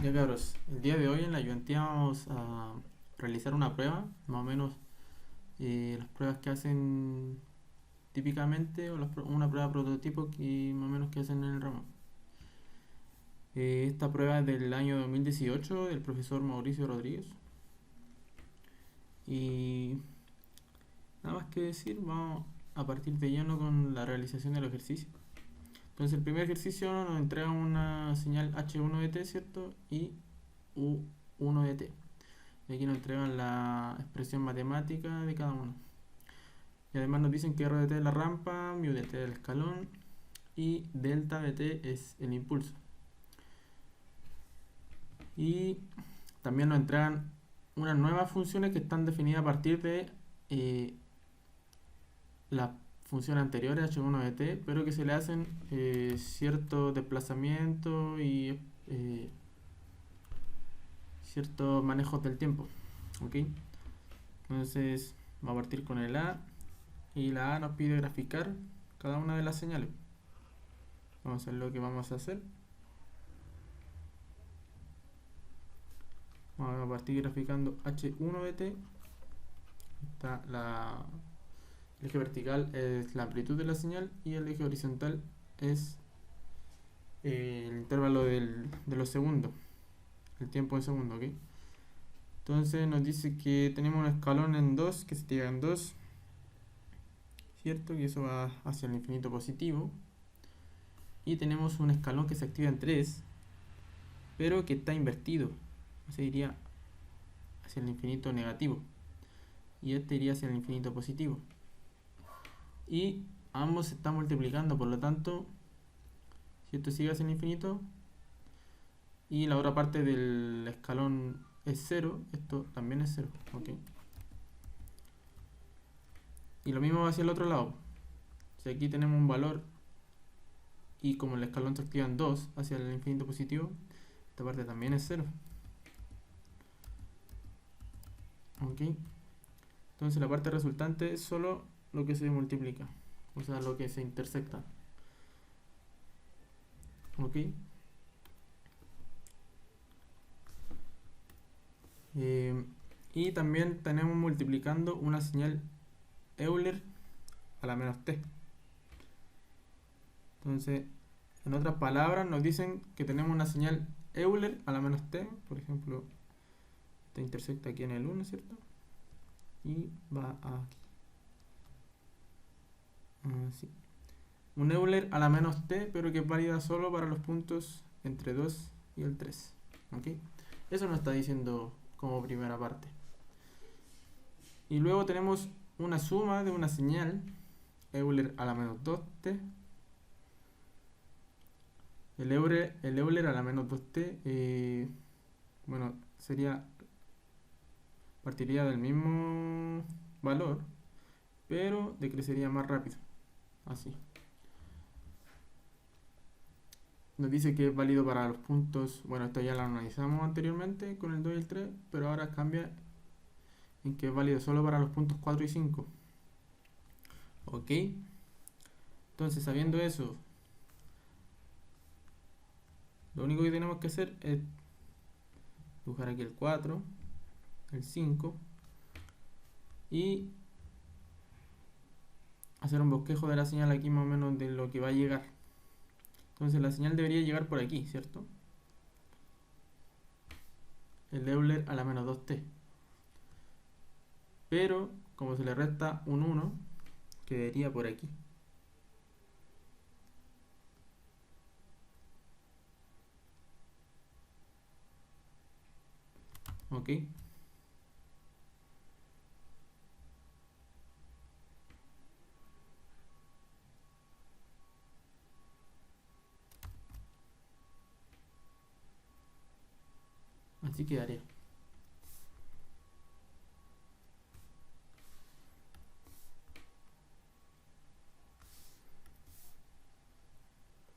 Ya cabros, el día de hoy en la ayudantía vamos a realizar una prueba, más o menos las pruebas que hacen típicamente, o una prueba prototipo que más o menos que hacen en el ramo. Esta prueba es del año 2018 del profesor Mauricio Rodríguez. Y nada más que decir, vamos a partir de lleno con la realización del ejercicio. Entonces el primer ejercicio nos entrega una señal H1 de t, ¿cierto? Y U1 de t. Y aquí nos entregan la expresión matemática de cada uno. Y además nos dicen que R de t es la rampa, mu de t es el escalón y delta de t es el impulso. Y también nos entregan unas nuevas funciones que están definidas a partir de la función anterior, h1 de t, pero que se le hacen cierto desplazamiento y ciertos manejos del tiempo. ¿Ok? Entonces, vamos a partir con el A. Y la A nos pide graficar cada una de las señales. Vamos a hacer lo que vamos a hacer. Vamos a partir graficando H1 de t. Está el eje vertical es la amplitud de la señal y el eje horizontal es el intervalo de los segundos, el tiempo en segundos, ¿ok? Entonces nos dice que tenemos un escalón en 2 que se activa en 2, ¿cierto? Y eso va hacia el infinito positivo. Y tenemos un escalón que se activa en 3, pero que está invertido, se iría hacia el infinito negativo y este iría hacia el infinito positivo, y ambos se están multiplicando, por lo tanto si esto sigue hacia el infinito y la otra parte del escalón es 0, esto también es 0, ¿ok? Y lo mismo hacia el otro lado. Si aquí tenemos un valor y como el escalón se activa en 2 hacia el infinito positivo, esta parte también es 0, ¿ok? Entonces la parte resultante es solo lo que se multiplica, o sea, lo que se intersecta, ¿ok? Y también tenemos multiplicando una señal Euler a la menos t. Entonces, en otras palabras, nos dicen que tenemos una señal Euler a la menos t. Por ejemplo, te intersecta aquí en el 1, ¿cierto? Y va aquí. Así. Un Euler a la menos t, pero que es válida solo para los puntos entre 2 y el 3. ¿Ok? Eso nos está diciendo como primera parte. Y luego tenemos una suma de una señal Euler a la menos 2t. El Euler a la menos 2t, bueno, partiría del mismo valor, pero decrecería más rápido, así. Nos dice que es válido para los puntos, bueno, esto ya lo analizamos anteriormente con el 2 y el 3, pero ahora cambia en que es válido solo para los puntos 4 y 5. ¿Ok? Entonces, sabiendo eso, lo único que tenemos que hacer es dibujar aquí el 4, el 5 y hacer un bosquejo de la señal aquí más o menos de lo que va a llegar. Entonces la señal debería llegar por aquí, ¿cierto? El Euler a la menos 2t. Pero como se le resta un 1, quedaría por aquí. ¿Ok? Así quedaría.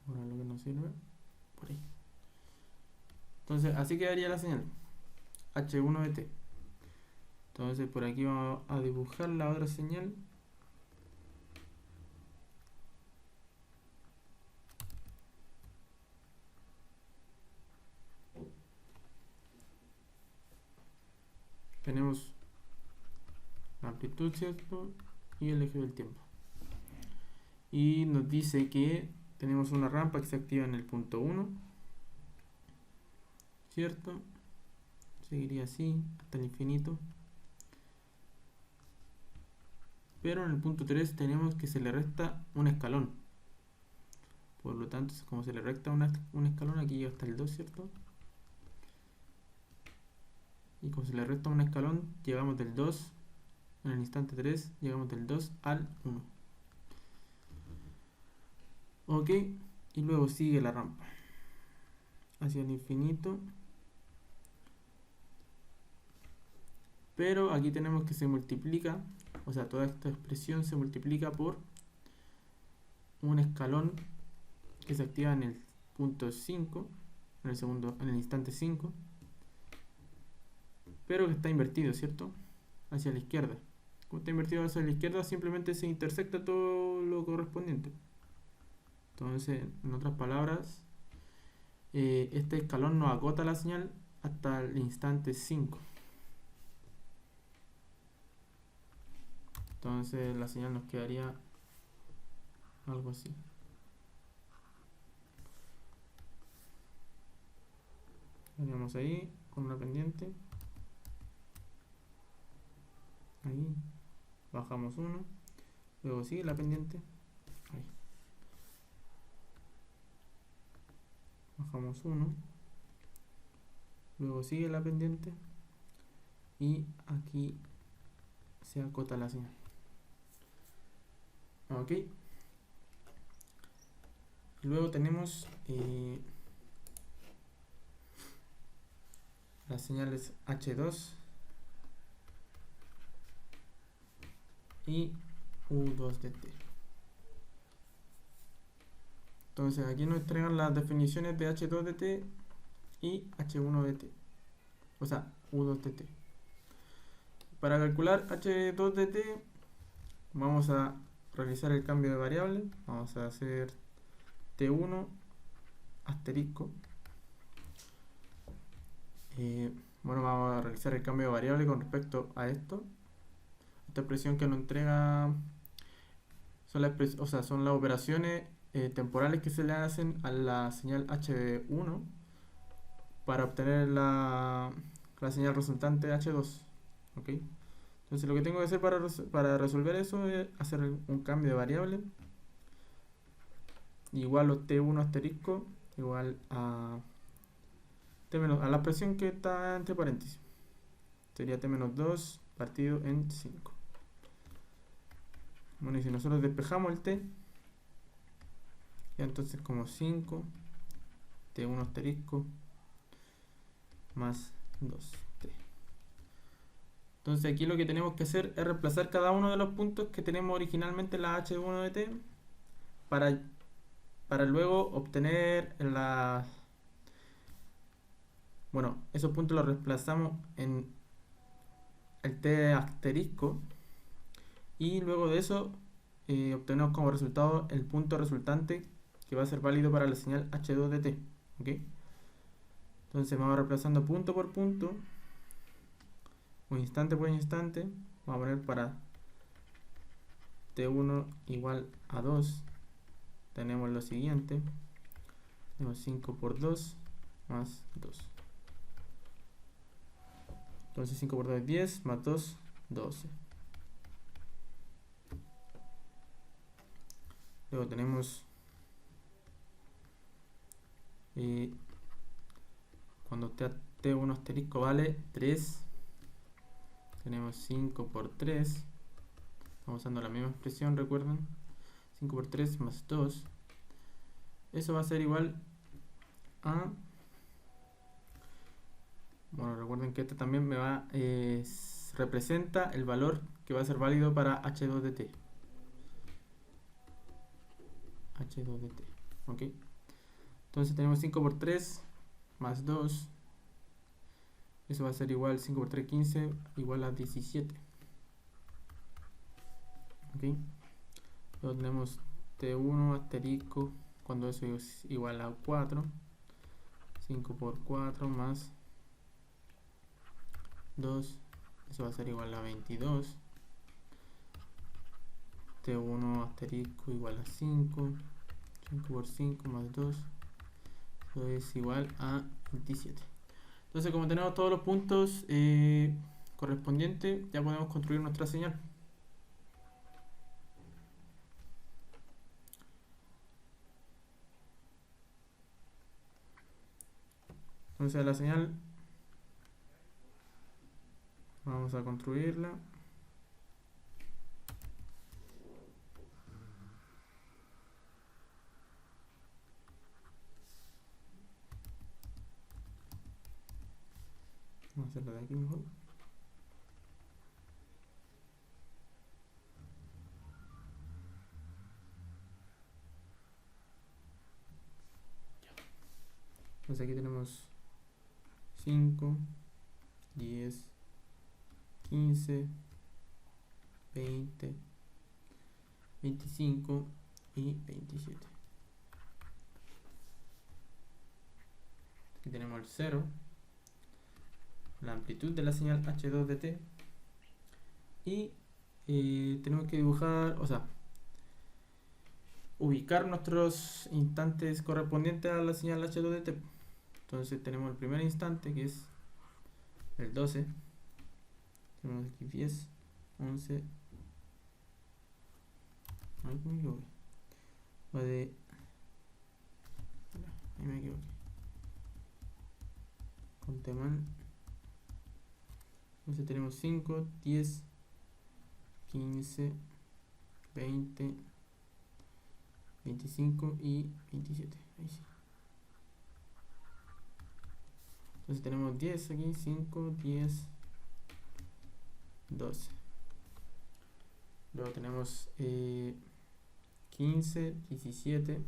Ahora lo que nos sirve, por ahí. Entonces así quedaría la señal. H1 de t. Entonces por aquí vamos a dibujar la otra señal. tenemos la amplitud, ¿cierto? Y el eje del tiempo. Y nos dice que tenemos una rampa que se activa en el punto 1, ¿cierto? Seguiría así hasta el infinito. Pero en el punto 3 tenemos que se le resta un escalón. Por lo tanto, como se le resta un escalón, aquí llega hasta el 2, ¿cierto? Y como se le resta un escalón, llegamos del 2, en el instante 3, llegamos del 2 al 1. Ok, y luego sigue la rampa hacia el infinito. Pero aquí tenemos que se multiplica, o sea, toda esta expresión se multiplica por un escalón que se activa en el punto 5, en el instante 5, pero que está invertido, ¿cierto? Hacia la izquierda. Como está invertido hacia la izquierda, simplemente se intersecta todo lo correspondiente. Entonces, en otras palabras, este escalón nos acota la señal hasta el instante 5. Entonces la señal nos quedaría algo así. Tenemos ahí con una pendiente. Ahí bajamos 1. Luego sigue la pendiente. Ahí. Bajamos 1. Luego sigue la pendiente. Y aquí se acota la señal. Ok. Luego tenemos las señales H2 y U2DT. Entonces aquí nos entregan las definiciones de H2DT y H1DT, o sea, U2DT. Para calcular H2DT vamos a realizar el cambio de variable. Vamos a hacer T1 asterisco. Bueno, vamos a realizar el cambio de variable con respecto a esto. Esta expresión que nos entrega son las operaciones temporales que se le hacen a la señal H1 para obtener la señal resultante H2. ¿Ok? Entonces lo que tengo que hacer para resolver eso es hacer un cambio de variable igual a T1 asterisco igual a la expresión que está entre paréntesis. Sería T-2 partido en 5. Bueno, y si nosotros despejamos el T, ya entonces como 5 T1 asterisco más 2T. Entonces aquí lo que tenemos que hacer es reemplazar cada uno de los puntos que tenemos originalmente en la H1 de T para luego obtener esos puntos los reemplazamos en el T asterisco y luego de eso obtenemos como resultado el punto resultante que va a ser válido para la señal H2 de T. ¿Okay? Entonces vamos reemplazando punto por punto, un instante por instante. Vamos a poner para T1 igual a 2. Tenemos lo siguiente. Tenemos 5 por 2 más 2. Entonces 5 por 2 es 10, más 2, 12. Luego tenemos cuando T1 asterisco vale 3, tenemos 5 por 3. Estamos usando la misma expresión, recuerden. 5 por 3 más 2. Eso va a ser igual a... Bueno, recuerden que este también me va representa el valor que va a ser válido para H2 de T. H2 de T. ¿Ok? Entonces tenemos 5 por 3 más 2. Eso va a ser igual 5 por 3, 15, igual a 17. ¿Ok? Luego tenemos T1 asterisco cuando eso es igual a 4. 5 por 4 más 2, eso va a ser igual a 22. T1 asterisco igual a 5. 5 por 5 más 2. Eso es igual a 27. Entonces, como tenemos todos los puntos correspondientes, ya podemos construir nuestra señal. Entonces, la señal vamos a construirla. Vamos a hacerlo de aquí mejor. Entonces aquí tenemos 5, 10, 15, 20, 25 y 27. Aquí tenemos el 0, la amplitud de la señal H2 de t, y tenemos que dibujar, o sea, ubicar nuestros instantes correspondientes a la señal H2 de t. Entonces tenemos el primer instante, que es el 12. Tenemos aquí 10, 11. Ay, me equivoqué. Va de... Ahí me equivoqué. Conté mal. Entonces tenemos 5, 10, 15, 20, 25 y 27. Ahí sí. Entonces tenemos 10 aquí, 5, 10, 12. Luego tenemos 15, 17.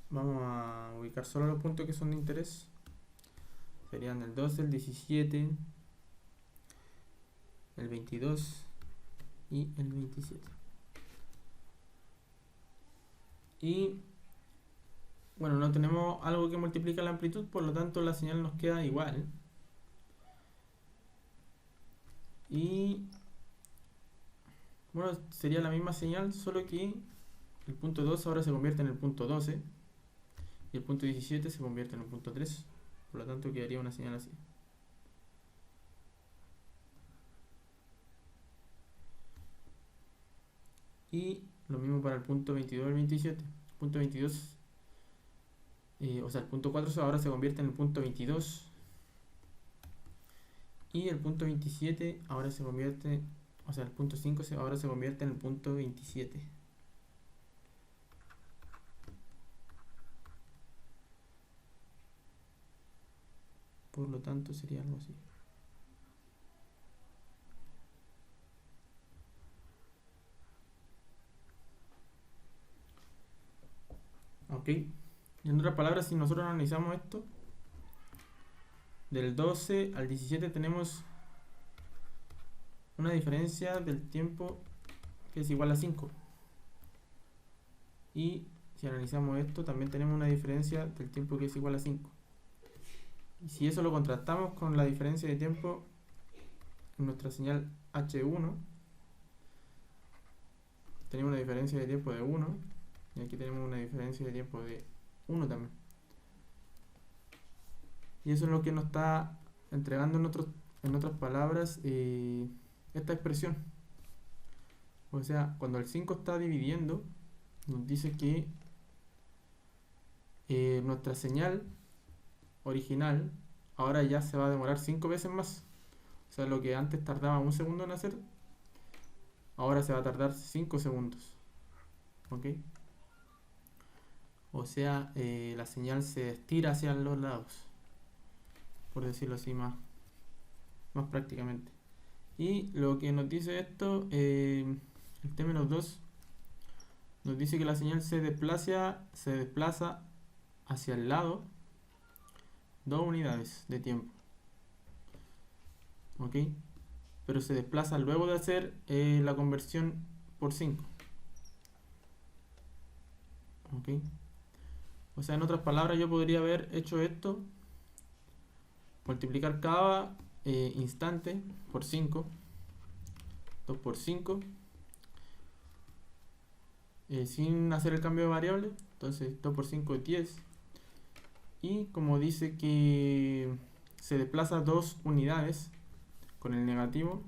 Vamos a ubicar solo los puntos que son de interés. Serían el 12, el 17, el 22 y el 27. Y bueno, no tenemos algo que multiplica la amplitud, por lo tanto la señal nos queda igual. Y bueno, sería la misma señal, solo que el punto 2 ahora se convierte en el punto 12 y el punto 17 se convierte en el punto 3. Por lo tanto quedaría una señal así. Y lo mismo para el punto 22 y el 27. El punto 22, o sea, el punto 4 ahora se convierte en el punto 22. Y el punto 27 ahora se convierte, o sea, el punto 5 ahora se convierte en el punto 27. Por lo tanto sería algo así. Ok. En otras palabras, si nosotros analizamos esto, del 12 al 17 tenemos una diferencia del tiempo que es igual a 5. Y si analizamos esto, también tenemos una diferencia del tiempo que es igual a 5. Y si eso lo contrastamos con la diferencia de tiempo en nuestra señal H1, tenemos una diferencia de tiempo de 1. Y aquí tenemos una diferencia de tiempo de 1 también. Y eso es lo que nos está entregando en otras palabras esta expresión. O sea, cuando el 5 está dividiendo, nos dice que nuestra señal original ahora ya se va a demorar 5 veces más. O sea, lo que antes tardaba 1 segundo en hacer, ahora se va a tardar 5 segundos. ¿Ok? O sea, la señal se estira hacia los lados, por decirlo así más prácticamente. Y lo que nos dice esto, el T-2 nos dice que la señal se desplaza hacia el lado 2 unidades de tiempo. ¿Ok? Pero se desplaza luego de hacer la conversión por 5. ¿Ok? O sea, en otras palabras, yo podría haber hecho esto multiplicar cada instante por 5, 2 por 5, sin hacer el cambio de variable. Entonces 2 por 5 es 10. Y como dice que se desplaza 2 unidades con el negativo,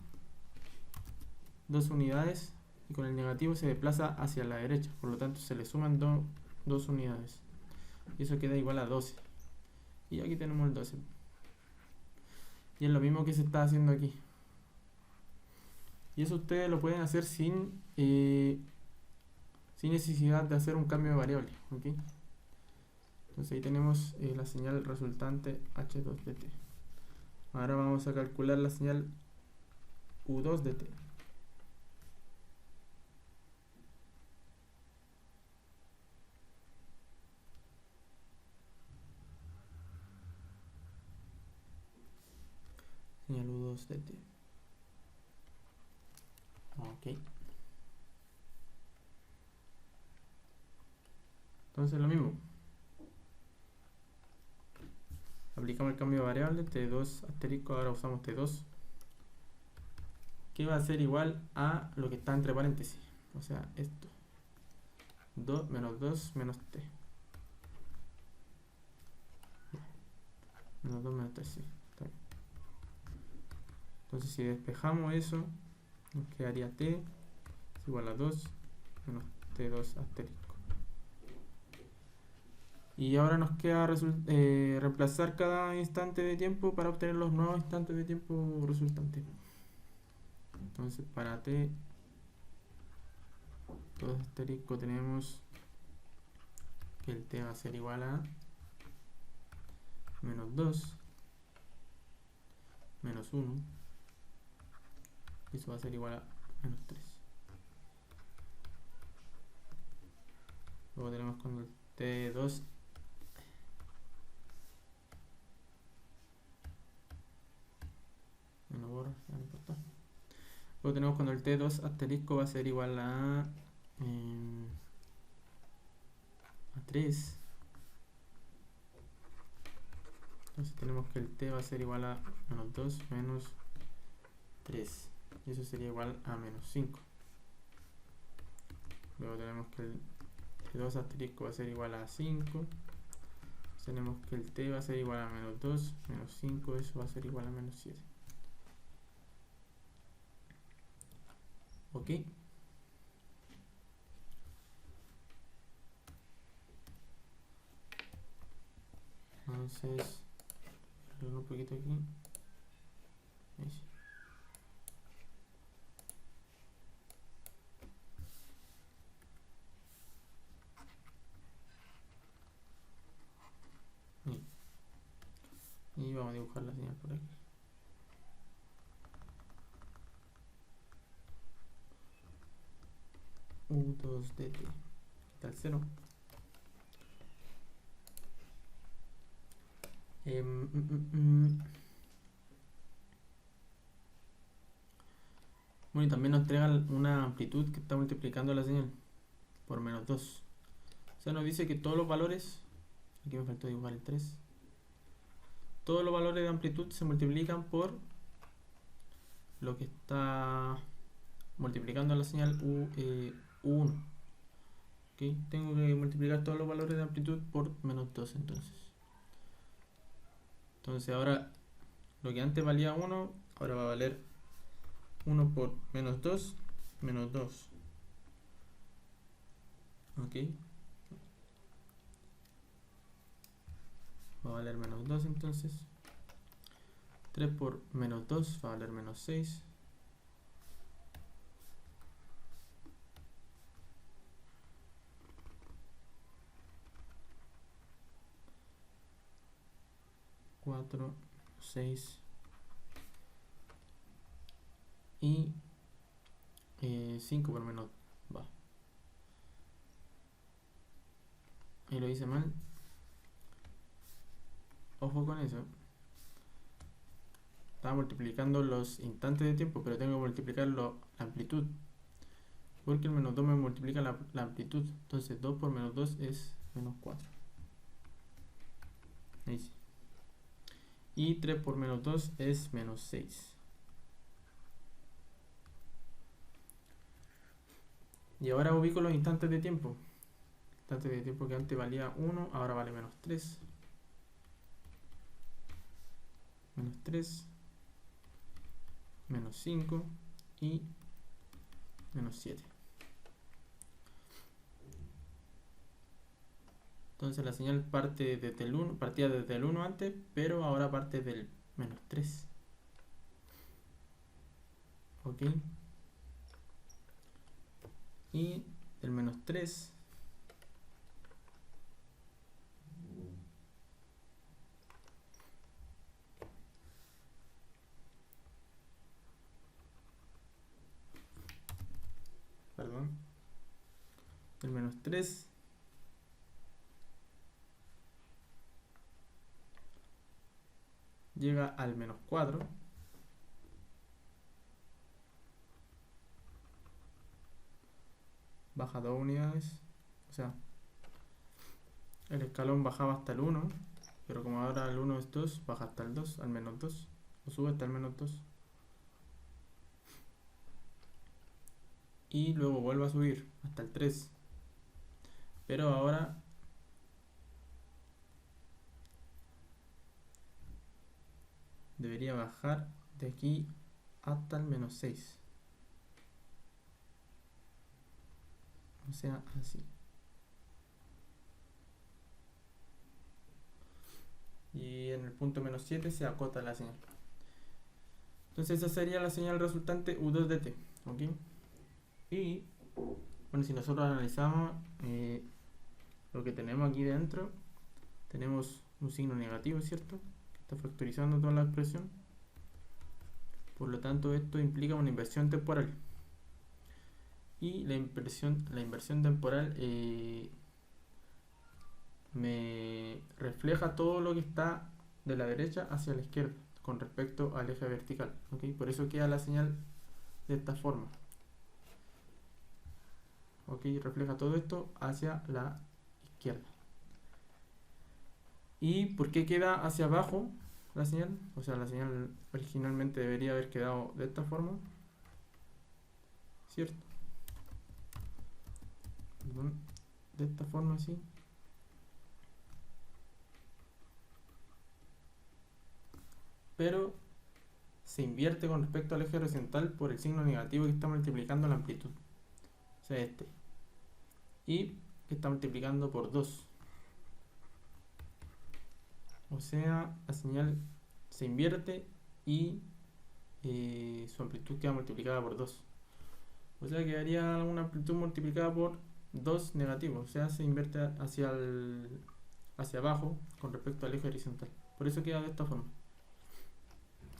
2 unidades, y con el negativo se desplaza hacia la derecha, por lo tanto se le suman 2 unidades y eso queda igual a 12. Y aquí tenemos el 12 y es lo mismo que se está haciendo aquí, y eso ustedes lo pueden hacer sin necesidad de hacer un cambio de variable, ¿okay? Entonces ahí tenemos la señal resultante h2 de t. Ahora vamos a calcular la señal u2 de t. Señal u2 de t. Ok. Entonces lo mismo. Aplicamos el cambio de variable, t2 asterisco, ahora usamos t2, que va a ser igual a lo que está entre paréntesis, o sea, esto, 2 menos 2 menos t. Menos 2 menos 3, sí, está bien. Entonces si despejamos eso, nos quedaría t es igual a 2 menos t2 asterisco. Y ahora nos queda reemplazar cada instante de tiempo para obtener los nuevos instantes de tiempo resultantes. Entonces para t 2 asterisco tenemos que el t va a ser igual a menos 2 menos 1, y eso va a ser igual a menos 3. Luego tenemos cuando el t2 no borra, no importa. Luego tenemos cuando el t2 asterisco va a ser igual a 3. Entonces tenemos que el t va a ser igual a menos 2 menos 3. Y eso sería igual a menos 5. Luego tenemos que el t2 asterisco va a ser igual a 5. Tenemos que el t va a ser igual a menos 2 menos 5. Eso va a ser igual a menos 7. Ok. Entonces, un poquito aquí. Ahí sí. Y vamos a dibujar la señal por aquí. U2 de t. Está el 0. Bueno, y también nos entrega una amplitud que está multiplicando la señal por menos 2. O sea, nos dice que todos los valores, aquí me faltó dibujar el 3, todos los valores de amplitud se multiplican por lo que está multiplicando la señal U1. ¿Okay? Tengo que multiplicar todos los valores de amplitud por menos 2 entonces ahora lo que antes valía 1 ahora va a valer 1 por menos 2 menos 2. Ok, va a valer menos 2 entonces. 3 por menos 2 va a valer menos 6. 4, 6 y 5 por menos va. Ahí lo hice mal. Ojo con eso. Estaba multiplicando los instantes de tiempo, pero tengo que multiplicar la amplitud. Porque el menos 2 me multiplica la amplitud. Entonces 2 por menos 2 es menos 4. Ahí sí. Y 3 por menos 2 es menos 6. Y ahora ubico los instantes de tiempo. Instantes de tiempo que antes valía 1, ahora vale menos 3. Menos 3. Menos 5. Y menos 7. Entonces la señal parte desde el 1, partía desde el 1 antes, pero ahora parte del menos 3. Ok. Y el menos 3 perdón, el menos 3 llega al menos 4, baja 2 unidades, o sea, el escalón bajaba hasta el 1, pero como ahora el 1 es 2, baja hasta el 2, al menos 2, o sube hasta el menos 2. Y luego vuelve a subir hasta el 3. Pero ahora debería bajar de aquí hasta el menos 6. O sea, así. Y en el punto menos 7 se acota la señal. Entonces esa sería la señal resultante U2 de t. ¿Ok? Y bueno, si nosotros analizamos lo que tenemos aquí dentro, tenemos un signo negativo, ¿cierto? Que está factorizando toda la expresión. Por lo tanto, esto implica una inversión temporal. Y la inversión temporal me refleja todo lo que está de la derecha hacia la izquierda con respecto al eje vertical. ¿Okay? Por eso queda la señal de esta forma. ¿Okay? Refleja todo esto hacia la izquierda. ¿Y por qué queda hacia abajo la señal? O sea, la señal originalmente debería haber quedado de esta forma, ¿cierto? Perdón, de esta forma así. Pero se invierte con respecto al eje horizontal por el signo negativo que está multiplicando la amplitud. O sea, este. Y que está multiplicando por 2. O sea, la señal se invierte y su amplitud queda multiplicada por 2. O sea, quedaría una amplitud multiplicada por 2 negativo. O sea, se invierte hacia abajo con respecto al eje horizontal. Por eso queda de esta forma.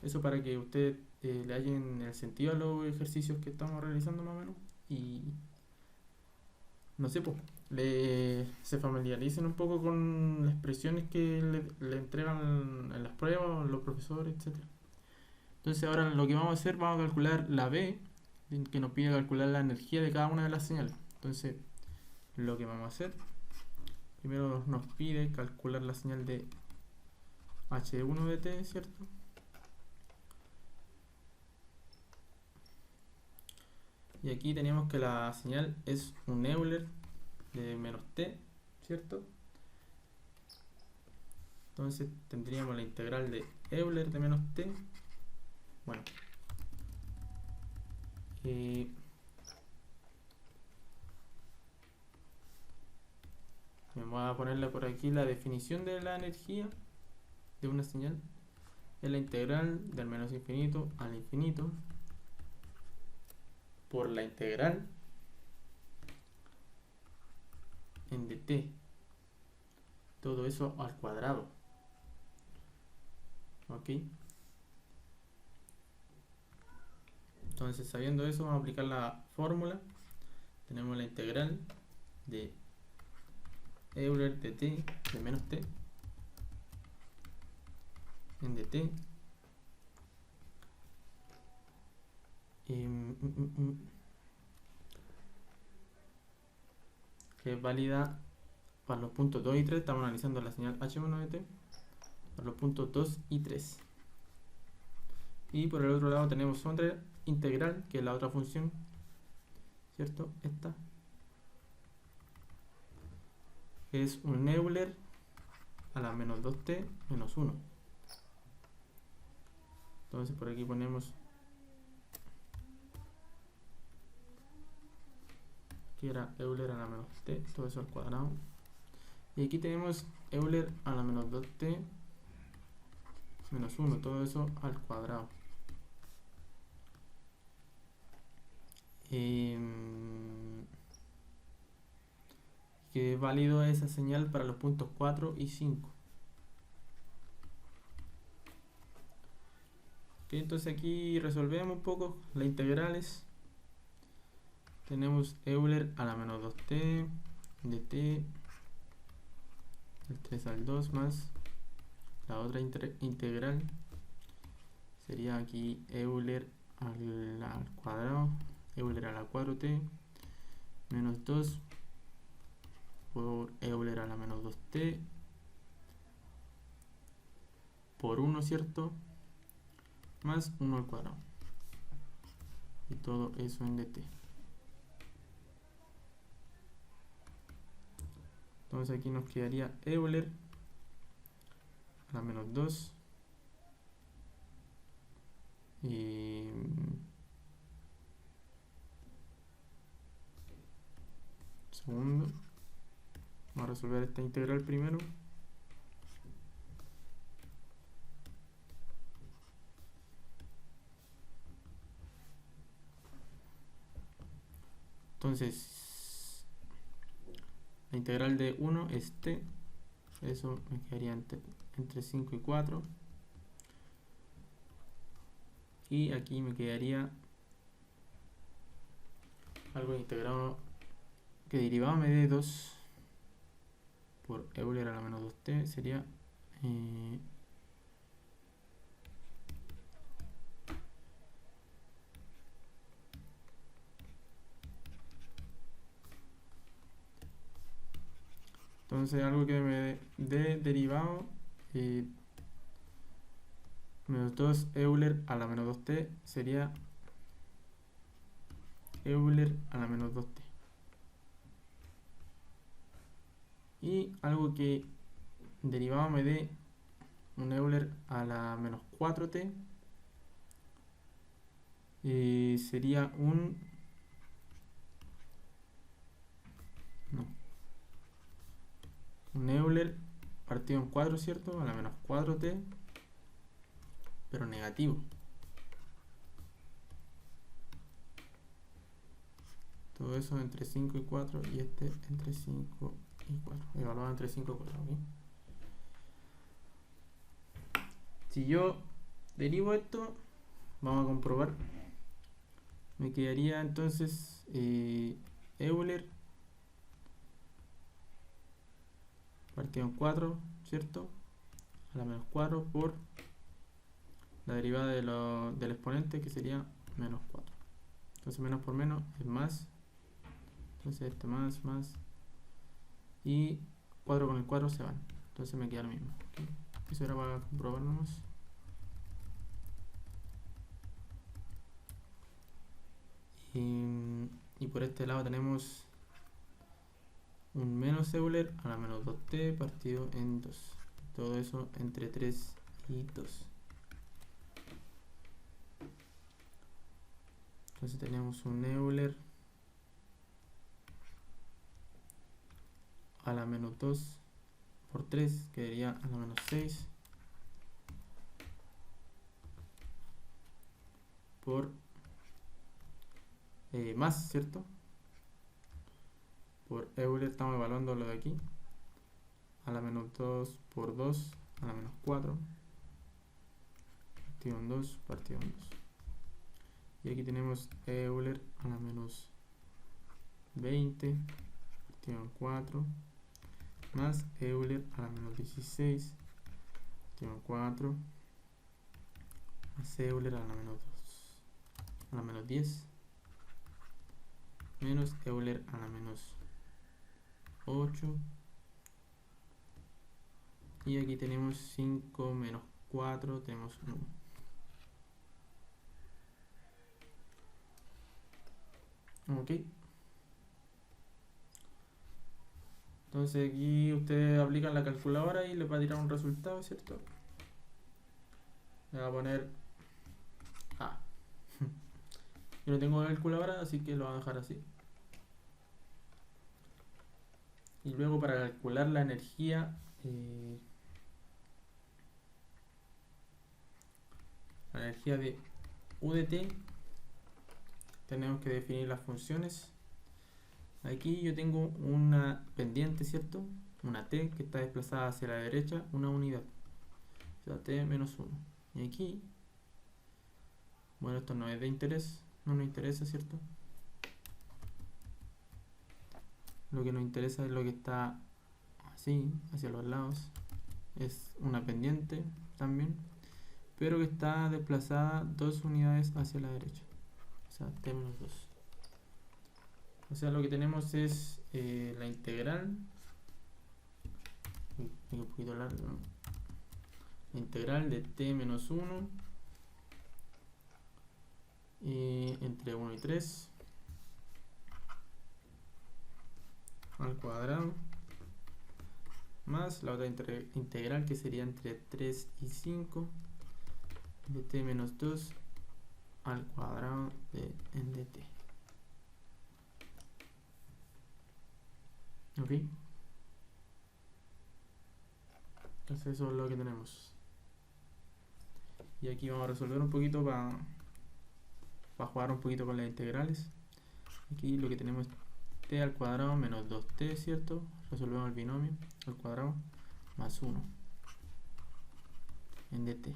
Eso para que ustedes le hallen el sentido a los ejercicios que estamos realizando más o menos. Y no sé, pues, se familiaricen un poco con las expresiones que le entregan en las pruebas, los profesores, etcétera. Entonces ahora lo que vamos a hacer, vamos a calcular la B, que nos pide calcular la energía de cada una de las señales. Entonces, lo que vamos a hacer, primero nos pide calcular la señal de H1 de t, ¿cierto? Y aquí tenemos que la señal es un Euler de menos t, ¿cierto? Entonces tendríamos la integral de Euler de menos t. Bueno, vamos a ponerle por aquí la definición de la energía de una señal. Es la integral del menos infinito al infinito por la integral en dt. Todo eso al cuadrado. ¿Ok? Entonces, sabiendo eso, vamos a aplicar la fórmula. Tenemos la integral de Euler de t de menos t en dt que es válida para los puntos 2 y 3. Estamos analizando la señal H1 de t. para los puntos 2 y 3. Y por el otro lado tenemos otra integral, que es la otra función, ¿cierto? Esta es un Euler a la menos 2t menos 1. Entonces por aquí ponemos que era Euler a la menos t, todo eso al cuadrado. Y aquí tenemos Euler a la menos 2t menos 1, todo eso al cuadrado. Que es válido esa señal para los puntos 4 y 5. Okay, entonces aquí resolvemos un poco las integrales. Tenemos Euler a la menos 2t de t del 3 al 2 más la otra integral sería aquí Euler al cuadrado, Euler a la 4t menos 2 por Euler a la menos 2t por 1, ¿cierto? Más 1 al cuadrado. Y todo eso en dt. Entonces aquí nos quedaría Euler a la menos 2 y segundo. Vamos a resolver esta integral primero. Entonces, la integral de 1 es t. Eso me quedaría entre 5 y 4. Y aquí me quedaría algo integrado que derivado me dé 2 por Euler a la menos 2t sería entonces algo que me dé derivado menos 2 Euler a la menos 2t sería Euler a la menos 2t. Y algo que derivado me dé un Euler a la menos 4t sería un Euler partido en 4, ¿cierto? A la menos 4t pero negativo. Todo eso entre 5 y 4 y este entre 5 y 4. Evaluado entre 5 y 4, ¿ok? Si yo derivo esto, vamos a comprobar. Me quedaría entonces Euler partido en 4, ¿cierto? A la menos 4 por la derivada del exponente, que sería menos 4. Entonces menos por menos es más. Entonces este más y 4 con el 4 se van. Entonces me queda lo mismo. ¿Okay? Eso era para comprobar nomás. Y por este lado tenemos un menos Euler a la menos 2t partido en 2. Todo eso entre 3 y 2. Entonces tenemos un Euler a la menos 2 por 3, quedaría a la menos 6 por más, ¿cierto? Por Euler estamos evaluando lo de aquí, a la menos 2 por 2 a la menos 4 partido en 2 partido en 2. Y aquí tenemos Euler a la menos 20 partido en 4 más Euler a la menos 16 partido en 4 más Euler a la menos 2 a la menos 10 menos Euler a la menos 8 Y aquí tenemos 5 menos 4, tenemos 1. Ok. Entonces aquí ustedes aplican la calculadora y les va a tirar un resultado, ¿cierto? Le va a poner A. Yo no tengo calculadora, así que lo voy a dejar así. Y luego para calcular la energía, de U de t, tenemos que definir las funciones. Aquí yo tengo una pendiente, ¿cierto? Una t que está desplazada hacia la derecha, una unidad. O sea, t menos 1. Y aquí, bueno, esto no es de interés, no nos interesa, ¿cierto? Lo que nos interesa es lo que está así, hacia los lados. Es una pendiente también, pero que está desplazada 2 unidades hacia la derecha. O sea, t menos 2. O sea, lo que tenemos es la integral. Un poquito largo, ¿no? La integral de t menos 1 entre 1 y 3 al cuadrado, más la otra integral que sería entre 3 y 5 de t menos 2 al cuadrado de n de t. ¿Ok? Entonces eso es lo que tenemos. Y aquí vamos a resolver un poquito para jugar un poquito con las integrales. Aquí lo que tenemos es t al cuadrado menos 2t, ¿cierto? Resolvemos el binomio al cuadrado más 1 en dt.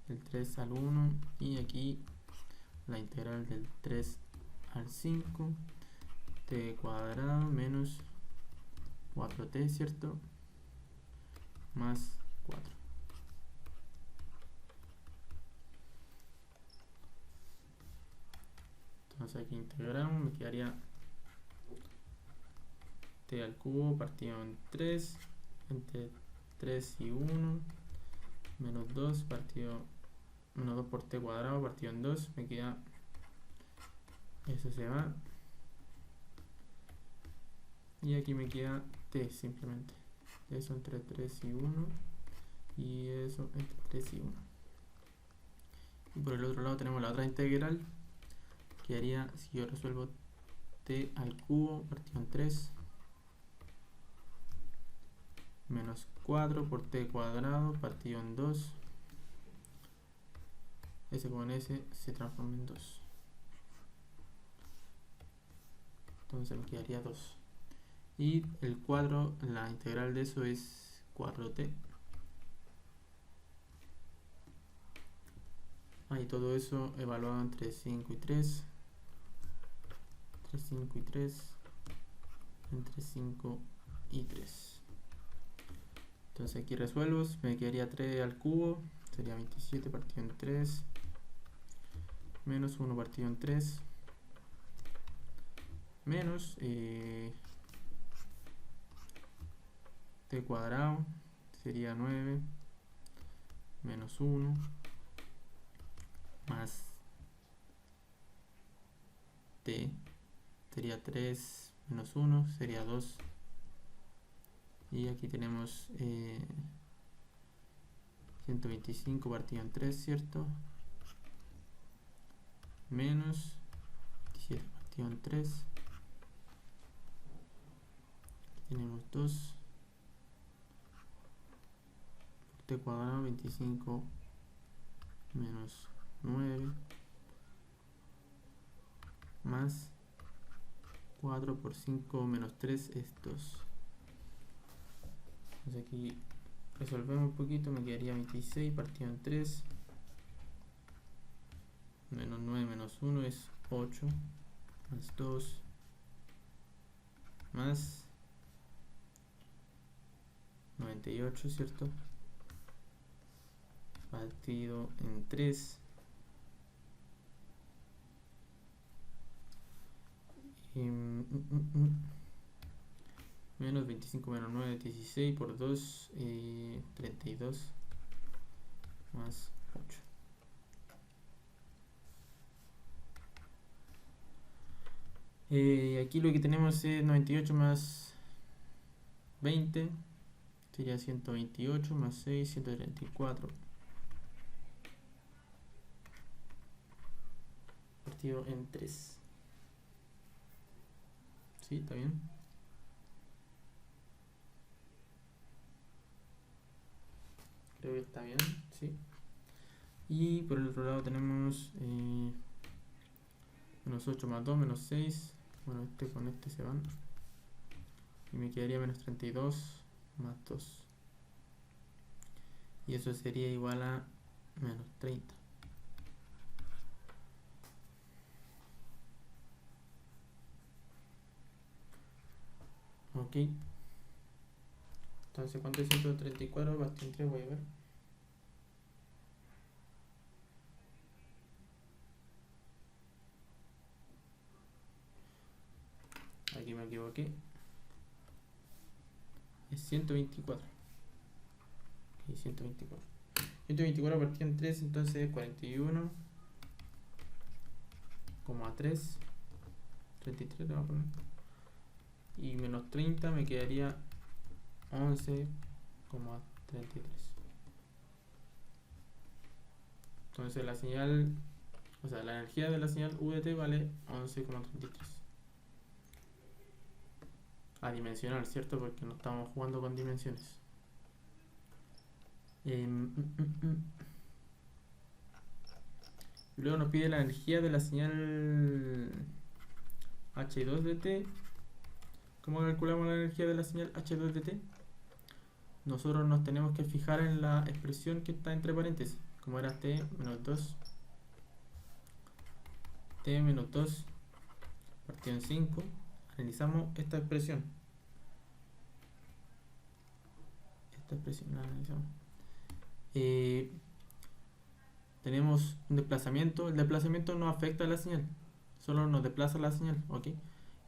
Del 3 al 1 y aquí la integral del 3 al 5 t cuadrado menos 4t, ¿cierto? Más 4. Entonces aquí integramos, me quedaría t al cubo partido en 3 entre 3 y 1 menos 2 partido menos 2 por t cuadrado partido en 2, me queda, eso se va, y aquí me queda t simplemente, eso entre 3 y 1 y eso entre 3 y 1. Y por el otro lado tenemos la otra integral que haría, si yo resuelvo t al cubo partido en 3 menos 4 por t cuadrado partido en 2, S con S se transforma en 2. Entonces me quedaría 2. Y el 4, la integral de eso es 4t. Ahí todo eso evaluado entre 5 y 3. Entre 5 y 3. Entre 5 y 3. Entonces aquí resuelvo, me quedaría 3 al cubo, sería 27 partido en 3, menos 1 partido en 3, menos t cuadrado, sería 9, menos 1, más t, sería 3, menos 1, sería 2. Y aquí tenemos 125 partido en 3, ¿cierto? Menos 27 partido en 3. Aquí tenemos 2. T cuadrado 25 menos 9 más 4 por 5 menos 3 es 2. Entonces aquí resolvemos un poquito, me quedaría 26 partido en 3 menos 9 menos 1 es 8 más 2 más 98, ¿cierto? Partido en 3 y Menos 25 menos 9, 16 por 2, 32 más 8. Aquí lo que tenemos es 98 más 20, sería 128 más 6, 134. Partido en 3. ¿Sí? ¿Está bien? Creo que está bien, sí. Y por el otro lado tenemos menos 8 más 2, menos 6. Bueno, este con este se van. Y me quedaría menos 32 más 2. Y eso sería igual a menos 30. Ok. Entonces, ¿cuánto es 134? Bastión 3, voy a ver. Aquí me equivoqué. Es 124. Ok, 124. 124 partido en 3, entonces 41. Como a 3. 33 le voy a poner. Y menos 30 me quedaría 11,33. Entonces la señal, o sea, la energía de la señal UDT vale 11,33. Adimensional, ¿cierto? Porque no estamos jugando con dimensiones. Y luego nos pide la energía de la señal H2DT. ¿Cómo calculamos la energía de la señal H2DT? Nosotros nos tenemos que fijar en la expresión que está entre paréntesis, como era T menos 2, T menos 2 partido en 5. Analizamos esta expresión. Esta expresión la analizamos. Tenemos un desplazamiento. El desplazamiento no afecta a la señal, solo nos desplaza la señal, ¿ok?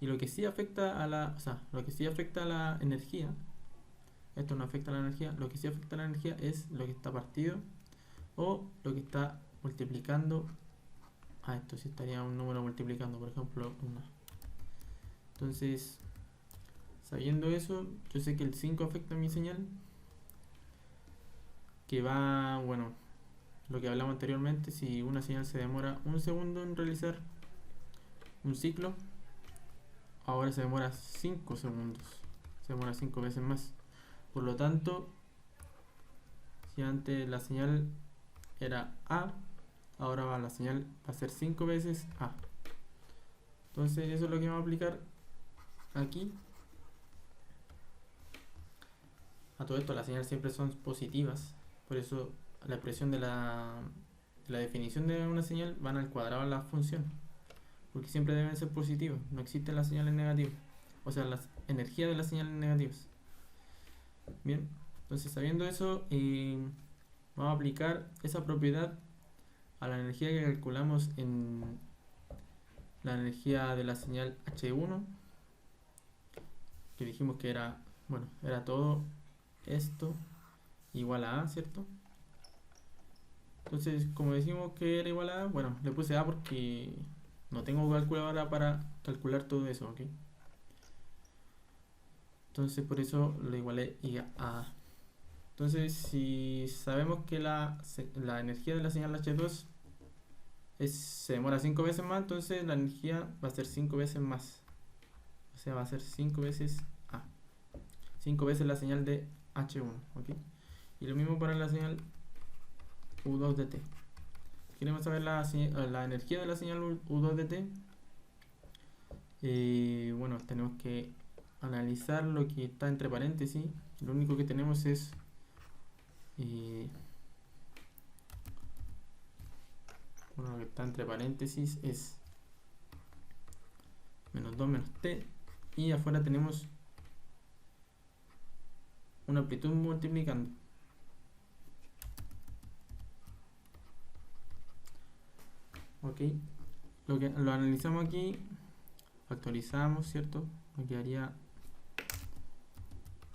Y lo que sí afecta a la, o sea, lo que sí afecta a la energía, esto no afecta a la energía, lo que sí afecta a la energía es lo que está partido o lo que está multiplicando a esto. Si estaría un número multiplicando, por ejemplo, 1. Entonces, sabiendo eso, yo sé que el 5 afecta a mi señal, que va, bueno, lo que hablamos anteriormente, si una señal se demora un segundo en realizar un ciclo, ahora se demora 5 segundos, se demora 5 veces más. Por lo tanto, si antes la señal era A, ahora la señal va a ser 5 veces A. Entonces eso es lo que vamos a aplicar aquí. A todo esto las señales siempre son positivas, por eso la expresión de la definición de una señal van al cuadrado de la función, porque siempre deben ser positivas, no existen las señales negativas, o sea, las energías de las señales negativas. Bien, entonces sabiendo eso, vamos a aplicar esa propiedad a la energía que calculamos en la energía de la señal H1, que dijimos que era, bueno, era todo esto igual a A, ¿cierto? Entonces, como decimos que era igual a A, bueno, le puse A porque no tengo calculadora para calcular todo eso, ¿ok? Entonces, por eso lo igualé a A. Entonces, si sabemos que la energía de la señal H2 se demora 5 veces más, entonces la energía va a ser 5 veces más. O sea, va a ser 5 veces A. 5 veces la señal de H1, ¿ok? Y lo mismo para la señal U2 de T. Queremos saber la energía de la señal U2 de T. Bueno, tenemos que analizar lo que está entre paréntesis. Lo único que tenemos es bueno, lo que está entre paréntesis es menos 2 menos T. Y afuera tenemos una amplitud multiplicando. Ok, lo analizamos aquí, factorizamos, ¿cierto? Me quedaría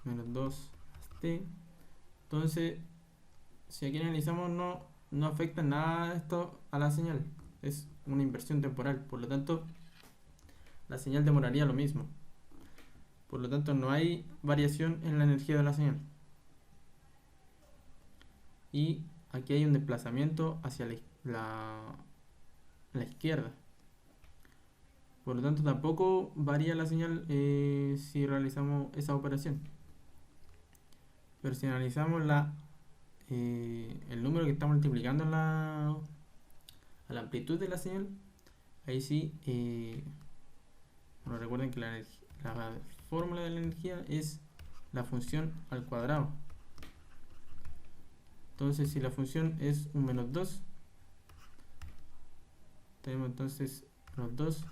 menos 2 más t. Entonces, si aquí analizamos, no afecta nada esto a la señal. Es una inversión temporal, por lo tanto, la señal demoraría lo mismo. Por lo tanto, no hay variación en la energía de la señal. Y aquí hay un desplazamiento hacia la izquierda. Por lo tanto, tampoco varía la señal si realizamos esa operación. Pero si analizamos el número que está multiplicando a la amplitud de la señal, ahí sí, bueno, recuerden que la fórmula de la energía es la función al cuadrado. Entonces, si la función es un menos 2, tenemos entonces menos 2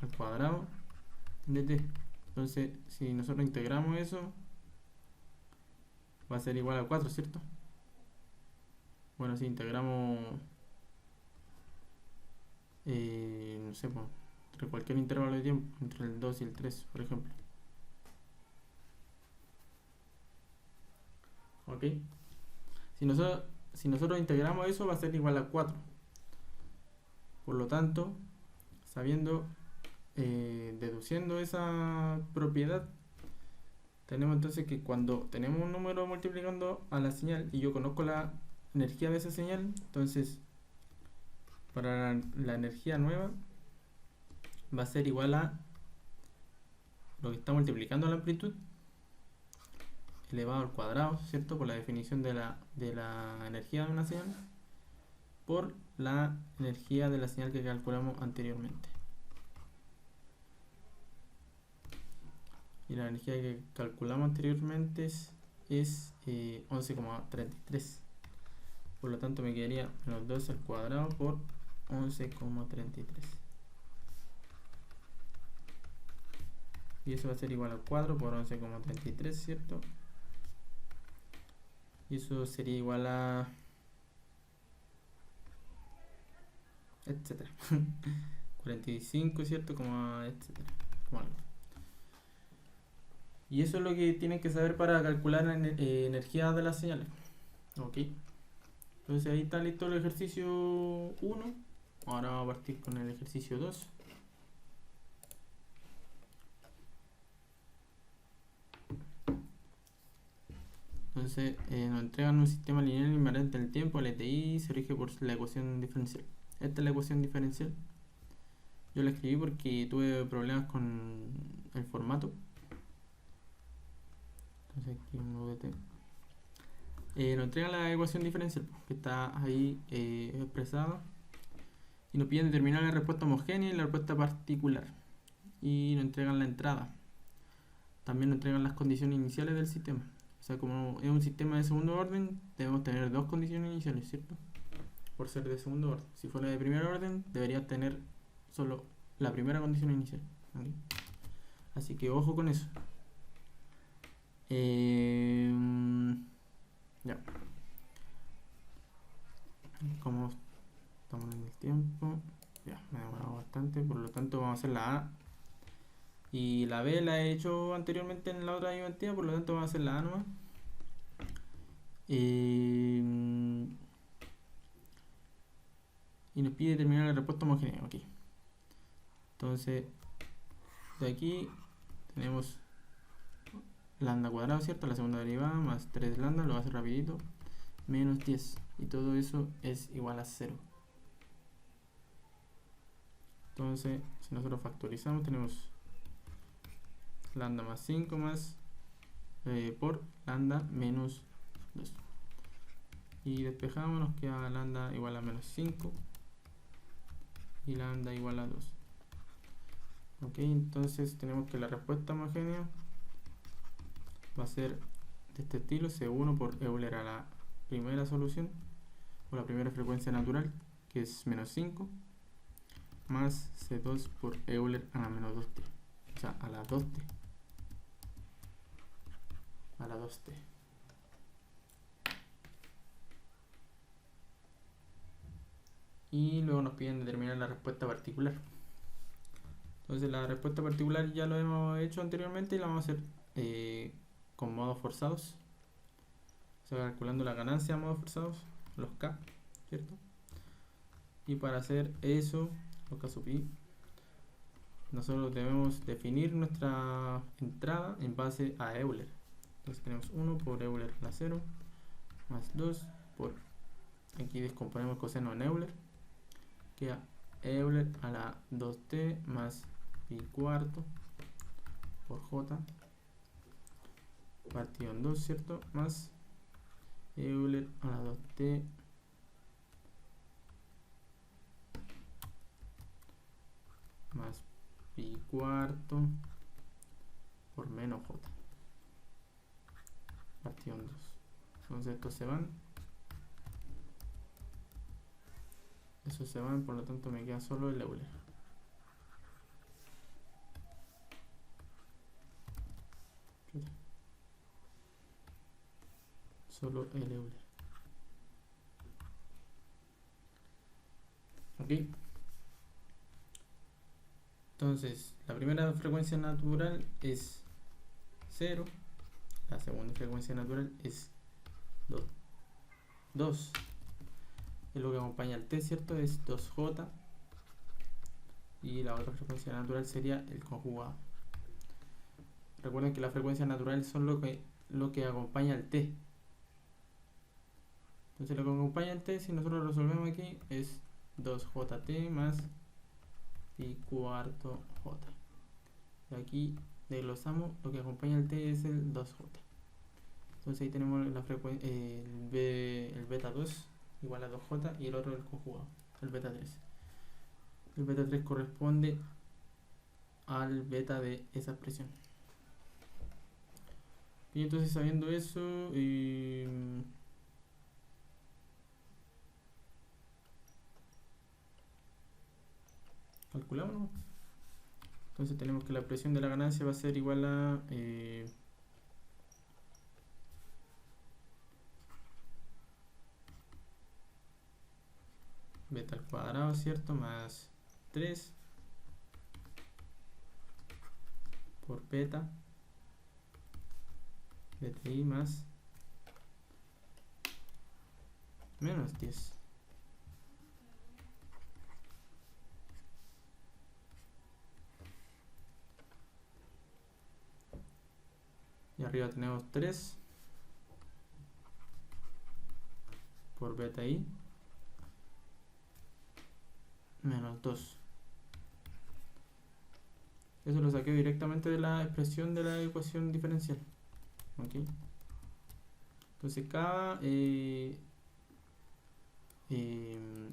al cuadrado de t. Entonces, si nosotros integramos eso, va a ser igual a 4, ¿cierto? Bueno, si integramos, no sé, pues, entre cualquier intervalo de tiempo, entre el 2 y el 3, por ejemplo. ¿Ok? Si nosotros integramos eso, va a ser igual a 4. Por lo tanto, deduciendo esa propiedad, tenemos entonces que cuando tenemos un número multiplicando a la señal y yo conozco la energía de esa señal, entonces para la energía nueva va a ser igual a lo que está multiplicando la amplitud elevado al cuadrado, ¿cierto? Por la definición de la energía de una señal por la energía de la señal que calculamos anteriormente. Y la energía que calculamos anteriormente es 11,33. Por lo tanto me quedaría menos 2 al cuadrado por 11,33. Y eso va a ser igual a 4 por 11,33, ¿cierto? Y eso sería igual a... etcétera. 45, ¿cierto? Como etcétera. Como algo. Y eso es lo que tienen que saber para calcular la energía de las señales. Ok. Entonces ahí está listo el ejercicio 1. Ahora vamos a partir con el ejercicio 2. Entonces nos entregan un sistema lineal invariante del tiempo, el ETI, se rige por la ecuación diferencial. Esta es la ecuación diferencial. Yo la escribí porque tuve problemas con el formato. Entonces aquí un nuevo DT. Nos entregan la ecuación diferencial que está ahí expresada y nos piden determinar la respuesta homogénea y la respuesta particular y nos entregan la entrada. También nos entregan las condiciones iniciales del sistema. O sea, como es un sistema de segundo orden, debemos tener dos condiciones iniciales, ¿cierto? Por ser de segundo orden. Si fuera de primer orden, debería tener solo la primera condición inicial. ¿Okay? Así que ojo con eso. Ya. Como estamos en el tiempo, ya me he demorado bastante, por lo tanto vamos a hacer la A. Y la B la he hecho anteriormente en la otra divertida, por lo tanto vamos a hacer la A nomás. Y nos pide determinar la respuesta homogénea. Ok. Entonces, de aquí tenemos lambda cuadrado, ¿cierto? La segunda derivada más 3 lambda, lo voy a hacer rapidito, menos 10. Y todo eso es igual a 0. Entonces, si nosotros factorizamos, tenemos lambda más 5 más por lambda menos 2. Y despejamos, nos queda lambda igual a menos 5 y lambda igual a 2. Ok, entonces tenemos que la respuesta homogénea va a ser de este estilo: C1 por Euler a la primera solución o la primera frecuencia natural, que es menos 5, más C2 por Euler a la menos 2t, o sea, a la 2t. A la 2t. Y luego nos piden determinar la respuesta particular. Entonces la respuesta particular ya lo hemos hecho anteriormente y la vamos a hacer con modos forzados. O sea, calculando la ganancia a modos forzados, los K, ¿cierto? Y para hacer eso, los K sub I, nosotros debemos definir nuestra entrada en base a Euler. Entonces tenemos 1 por Euler a la 0, más 2 por, aquí descomponemos el coseno en Euler, queda Euler a la 2t más pi cuarto por j partido en 2, ¿cierto? Más Euler a la 2t más pi cuarto por menos j partido en 2. Entonces estos se van, esos se van, por lo tanto me queda solo el Euler. Solo el Euler. Ok. Entonces, la primera frecuencia natural es 0. La segunda frecuencia natural es 2. Es lo que acompaña al t, ¿cierto? Es 2j. Y la otra frecuencia natural sería el conjugado. Recuerden que las frecuencias naturales son lo que acompaña al t. Entonces lo que acompaña al t, si nosotros resolvemos aquí, es 2jt más pi cuarto j. Y aquí desglosamos, lo que acompaña al t es el 2j. Entonces ahí tenemos la frecuencia, el beta 2 igual a 2j y el otro el conjugado, el beta 3. El beta 3 corresponde al beta de esa expresión. Y entonces sabiendo eso, calculamos. Entonces tenemos que la expresión de la ganancia va a ser igual a beta al cuadrado, ¿cierto? Más 3 por beta i más menos 10. Y arriba tenemos 3 por beta i menos 2. Eso lo saqué directamente de la expresión de la ecuación diferencial. ¿Okay? Entonces cada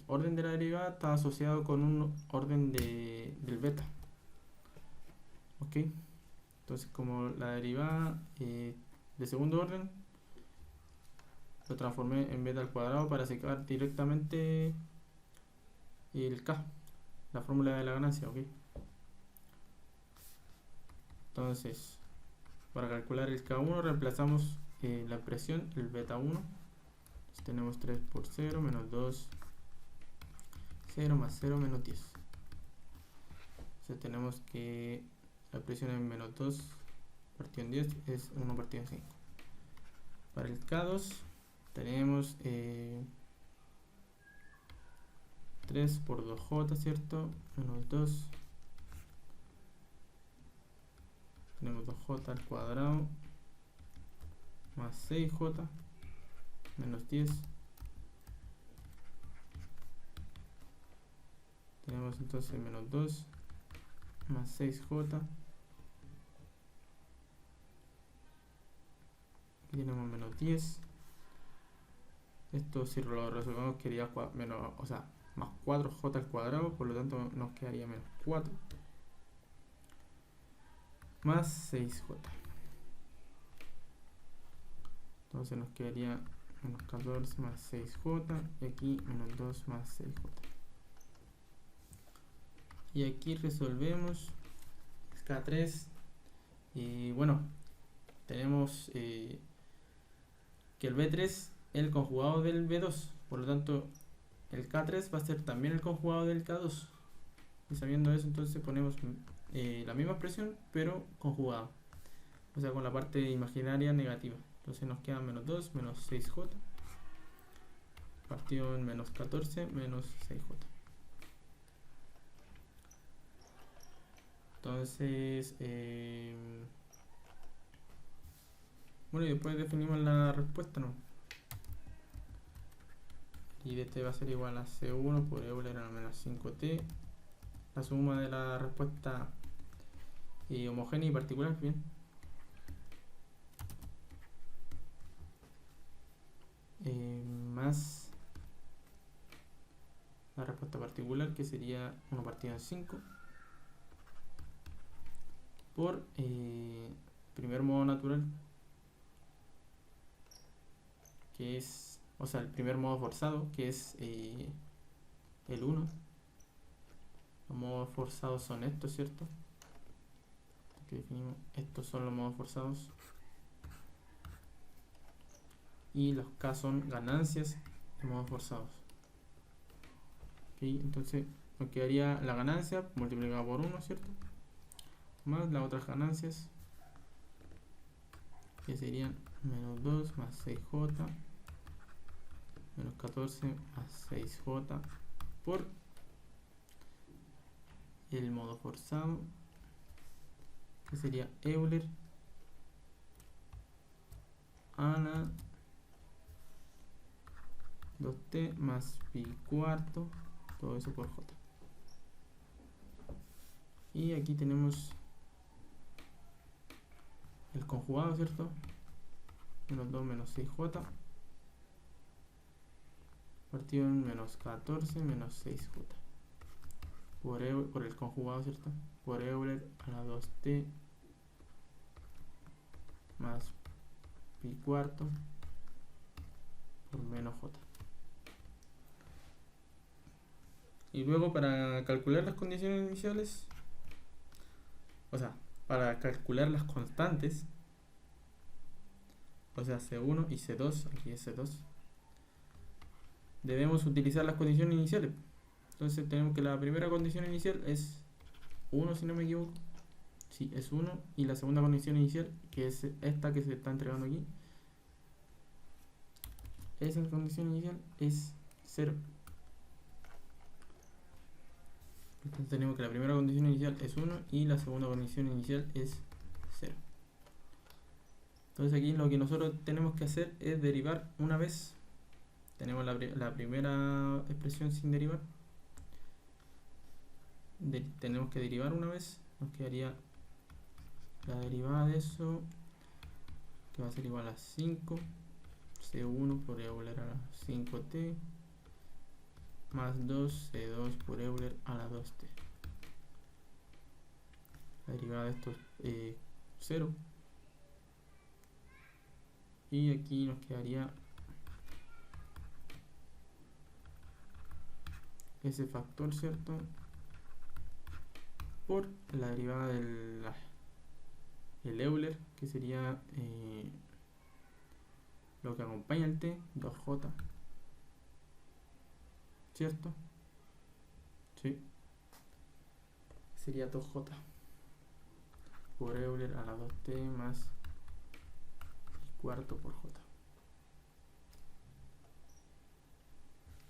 orden de la derivada está asociado con un orden del beta. ¿Ok? Entonces como la derivada de segundo orden lo transformé en beta al cuadrado para sacar directamente el k, la fórmula de la ganancia. ¿Ok? Entonces para calcular el k1 reemplazamos la expresión, el beta 1. Entonces tenemos 3 por 0 menos 2, 0 más 0 menos 10. Entonces tenemos que la expresión en menos 2 partido en 10 es 1 partido en 5. Para el K2 tenemos 3 por 2j, ¿cierto? Menos 2. Tenemos 2j al cuadrado más 6j menos 10. Tenemos entonces menos 2 más 6j. Aquí tenemos menos 10. Esto si lo resolvemos quedaría menos, o sea, más 4j al cuadrado, por lo tanto nos quedaría menos 4 más 6j. Entonces nos quedaría menos 14 más 6j y aquí menos 2 más 6j. Y aquí resolvemos el K3 y bueno, tenemos que el B3 es el conjugado del B2, por lo tanto el K3 va a ser también el conjugado del K2. Y sabiendo eso, entonces ponemos la misma expresión pero conjugada. o sea, con la parte imaginaria negativa. Entonces nos queda menos 2 menos 6j partido en menos 14 menos 6j. Entonces, bueno, y después definimos la respuesta, ¿no? Y dt va a ser igual a C1 por Euler a menos 5t. La suma de la respuesta homogénea y particular, bien. Más la respuesta particular, que sería 1 partido en 5 por primer modo natural, que es, o sea, el primer modo forzado, que es el 1. Los modos forzados son estos, ¿cierto? Aquí definimos, estos son los modos forzados. Y los K son ganancias de modos forzados. ¿Okay? Entonces nos quedaría la ganancia multiplicada por 1, ¿cierto? Más las otras ganancias, que serían menos 2 más 6j menos 14 más 6j por el modo forzado, que sería Euler a la 2t más pi cuarto, todo eso por j. Y aquí tenemos el conjugado, ¿cierto? Menos 2 menos 6j partido en menos 14 menos 6j por el conjugado, ¿cierto? Por Euler a la 2t más pi cuarto por menos j. Y luego, para calcular las condiciones iniciales, o sea, para calcular las constantes, o sea, C1 y C2, aquí es C2, debemos utilizar las condiciones iniciales. Entonces tenemos que la primera condición inicial es 1, si no me equivoco. Sí, es 1. Y la segunda condición inicial, que es esta que se está entregando aquí, esa condición inicial es 0. Entonces tenemos que la primera condición inicial es 1 y la segunda condición inicial es 0. Entonces aquí lo que nosotros tenemos que hacer es derivar una vez. Tenemos la primera expresión sin derivar. Tenemos que derivar una vez. Nos quedaría la derivada de eso, que va a ser igual a 5 C1 por Euler a la 5t más 2 C2 por Euler a la 2t. La derivada de esto es 0. Y aquí nos quedaría ese factor, ¿cierto? Por la derivada del Euler, que sería lo que acompaña el t, 2j, ¿cierto? Sí. Sería 2j por Euler a la 2t más pi cuarto por j.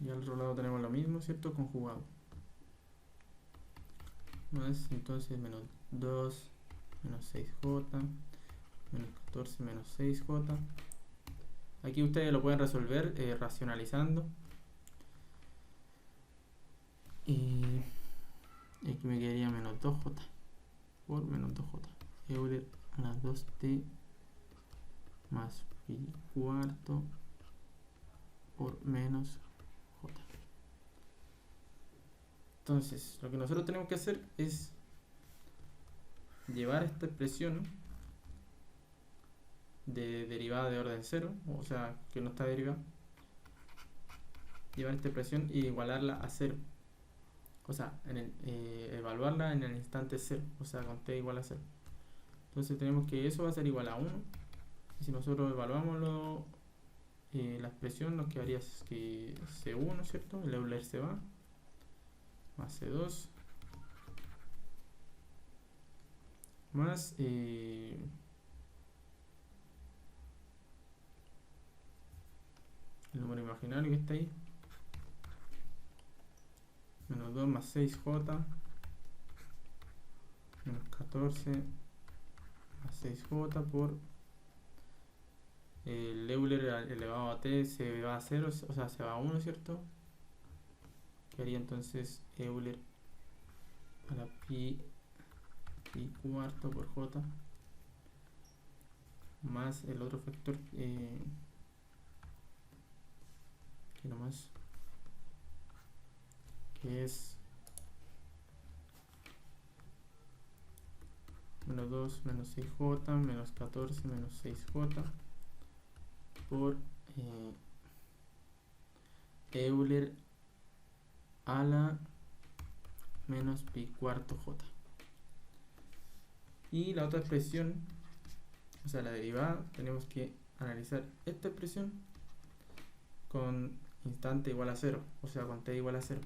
Y al otro lado tenemos lo mismo, ¿cierto? Conjugado. Más entonces menos 2 menos 6j menos 14 menos 6j. Aquí ustedes lo pueden resolver racionalizando. Y aquí me quedaría menos 2j por menos 2j. Euler a la 2t más pi cuarto por menos j. Entonces, lo que nosotros tenemos que hacer es llevar esta expresión de derivada de orden 0, o sea, que no está derivada, llevar esta expresión e igualarla a 0. O sea, evaluarla en el instante 0, o sea, con t igual a 0. Entonces tenemos que eso va a ser igual a 1. Y si nosotros evaluamos la expresión, nos quedaría que C1, ¿cierto? El Euler se va, más C2, más el número imaginario que está ahí, menos 2 más 6j, menos 14 más 6j por el Euler elevado a t se va a 0, o sea, se va a 1, ¿cierto? Quedaría entonces Euler a la pi cuarto por j más el otro factor que nomás, que es menos 2 menos 6j menos 14 menos 6j por Euler a la menos pi cuarto j. Y la otra expresión, o sea, la derivada, tenemos que analizar esta expresión con instante igual a 0, o sea, con t igual a 0.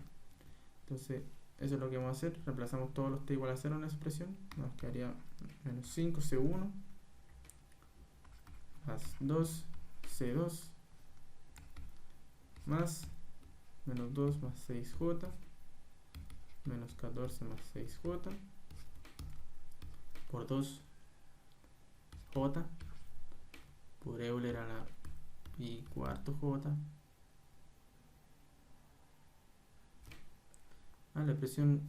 Entonces, eso es lo que vamos a hacer. Reemplazamos todos los t igual a 0 en la expresión. Nos quedaría menos 5c1 más 2c2 más menos 2 más 6j menos 14 más 6j por 2j por Euler a la pi cuarto j. A la expresión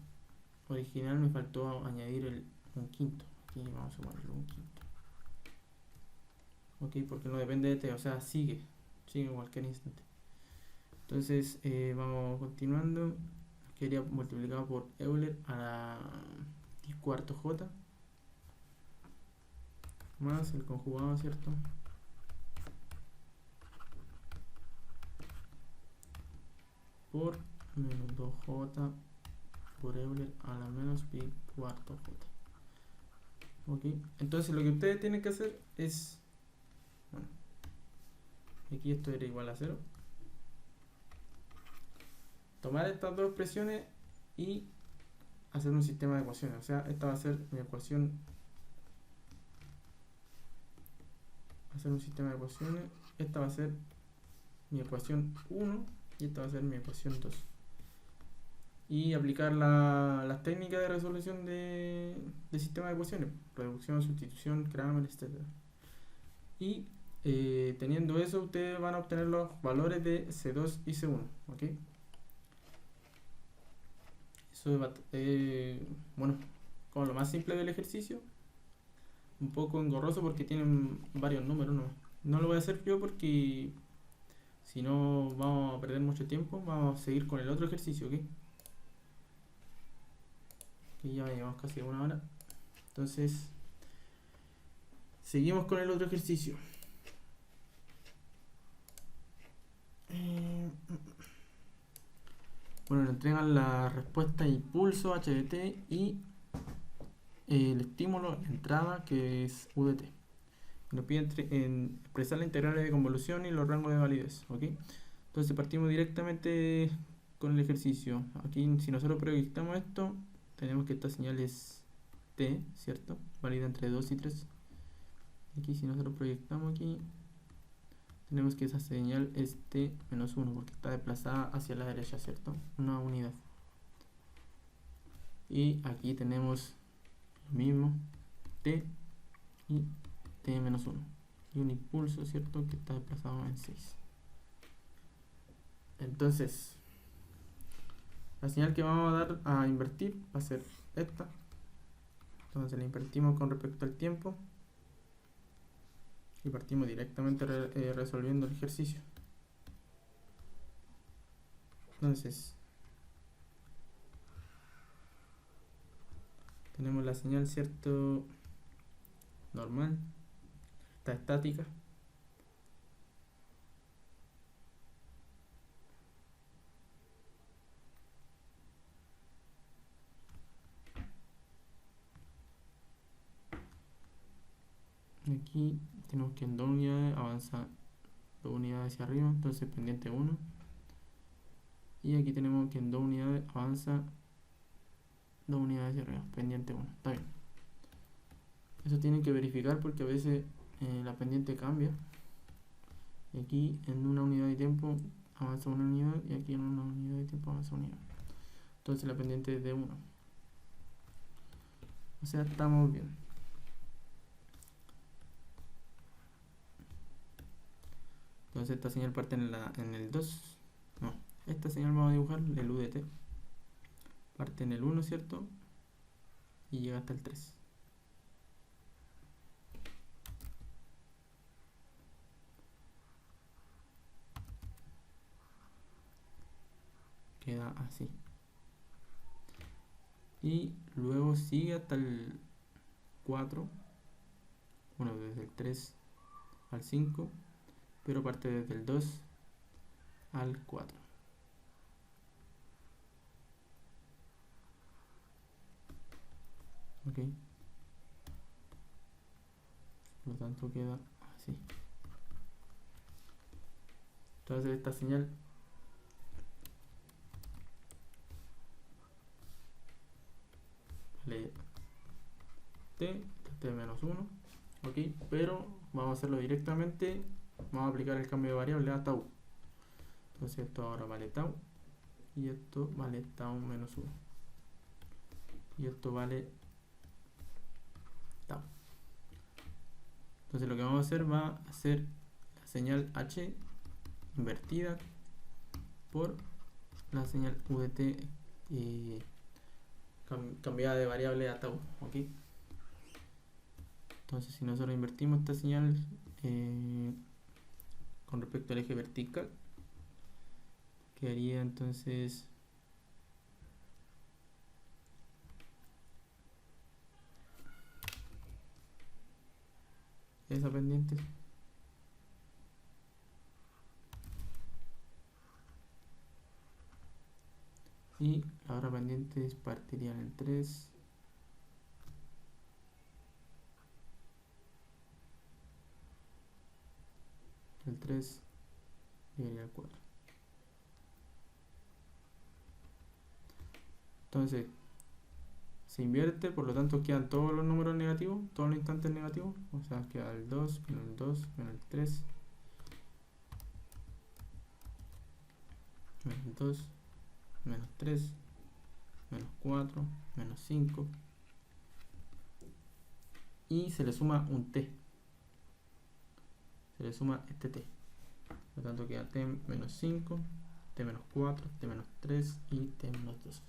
original me faltó añadir un quinto. Aquí vamos a ponerle un quinto. Ok, porque no depende de t, o sea, sigue en cualquier instante. Entonces, vamos continuando. Quedaría multiplicado por Euler a la pi cuarto j más el conjugado, ¿cierto? Por menos 2j por Euler a la menos pi cuarto j. Ok, entonces lo que ustedes tienen que hacer es, bueno, aquí esto era igual a 0, tomar estas dos expresiones y hacer un sistema de ecuaciones. O sea, esta va a ser mi ecuación, hacer un sistema de ecuaciones, esta va a ser mi ecuación 1 y esta va a ser mi ecuación 2. Y aplicar las técnicas de resolución de sistema de ecuaciones, reducción, sustitución, Cramer, etc. Y teniendo eso, ustedes van a obtener los valores de C2 y C1. ¿Ok? Eso es, bueno, como lo más simple del ejercicio. Un poco engorroso porque tienen varios números. No lo voy a hacer yo porque si no vamos a perder mucho tiempo. Vamos a seguir con el otro ejercicio, ¿ok? Que ya llevamos casi una hora. Entonces, seguimos con el otro ejercicio. Bueno, le entregan la respuesta de impulso HDT y el estímulo, la entrada, que es UDT. Nos piden expresar la integral de convolución y los rangos de validez, ¿ok? Entonces partimos directamente con el ejercicio. Aquí, si nosotros proyectamos esto, tenemos que esta señal es t, ¿cierto? Válida entre 2 y 3. Aquí, si nosotros proyectamos aquí, tenemos que esa señal es t menos 1 porque está desplazada hacia la derecha, ¿cierto? Una unidad. Y aquí tenemos lo mismo, t y t menos 1. Y un impulso, ¿cierto? Que está desplazado en 6. Entonces, la señal que vamos a dar a invertir va a ser esta. Entonces la invertimos con respecto al tiempo. Y partimos directamente resolviendo el ejercicio. Entonces, tenemos la señal, ¿cierto? Normal. Está estática. Aquí tenemos que en 2 unidades avanza 2 unidades hacia arriba, entonces pendiente 1. Y aquí tenemos que en 2 unidades avanza 2 unidades hacia arriba, pendiente 1. Está bien. Eso tienen que verificar porque a veces la pendiente cambia. Y aquí en una unidad de tiempo avanza una unidad y aquí en una unidad de tiempo avanza una unidad. Entonces la pendiente es de 1. O sea, estamos bien. Entonces esta señal parte en el 2. No, esta señal vamos a dibujar el UDT. Parte en el 1, ¿cierto? Y llega hasta el 3. Queda así. Y luego sigue hasta el 4. Bueno, desde el 3 al 5. Pero parte desde el 2 al 4. Ok. Por lo tanto queda así. Entonces esta señal vale t menos 1. Ok, pero vamos a hacerlo directamente. Vamos a aplicar el cambio de variable a tau. Entonces esto ahora vale tau. Y esto vale tau menos 1. Y esto vale tau. Entonces lo que vamos a hacer va a ser la señal h invertida por la señal UDT cambiada de variable a tau. ¿Ok? Entonces si nosotros invertimos esta señal con respecto al eje vertical, quedaría entonces esa pendiente. Y la otra pendiente partiría en el 3. El 3 llegaría al 4. Entonces se invierte, por lo tanto quedan todos los números negativos, todos los instantes negativos. O sea, queda el 2, menos el 2, menos el 3, menos el 2, menos 3, menos 4, menos 5. Y se le suma un t. Se le suma este t. Por lo tanto queda t menos 5, t menos 4, t menos 3 y t menos 2.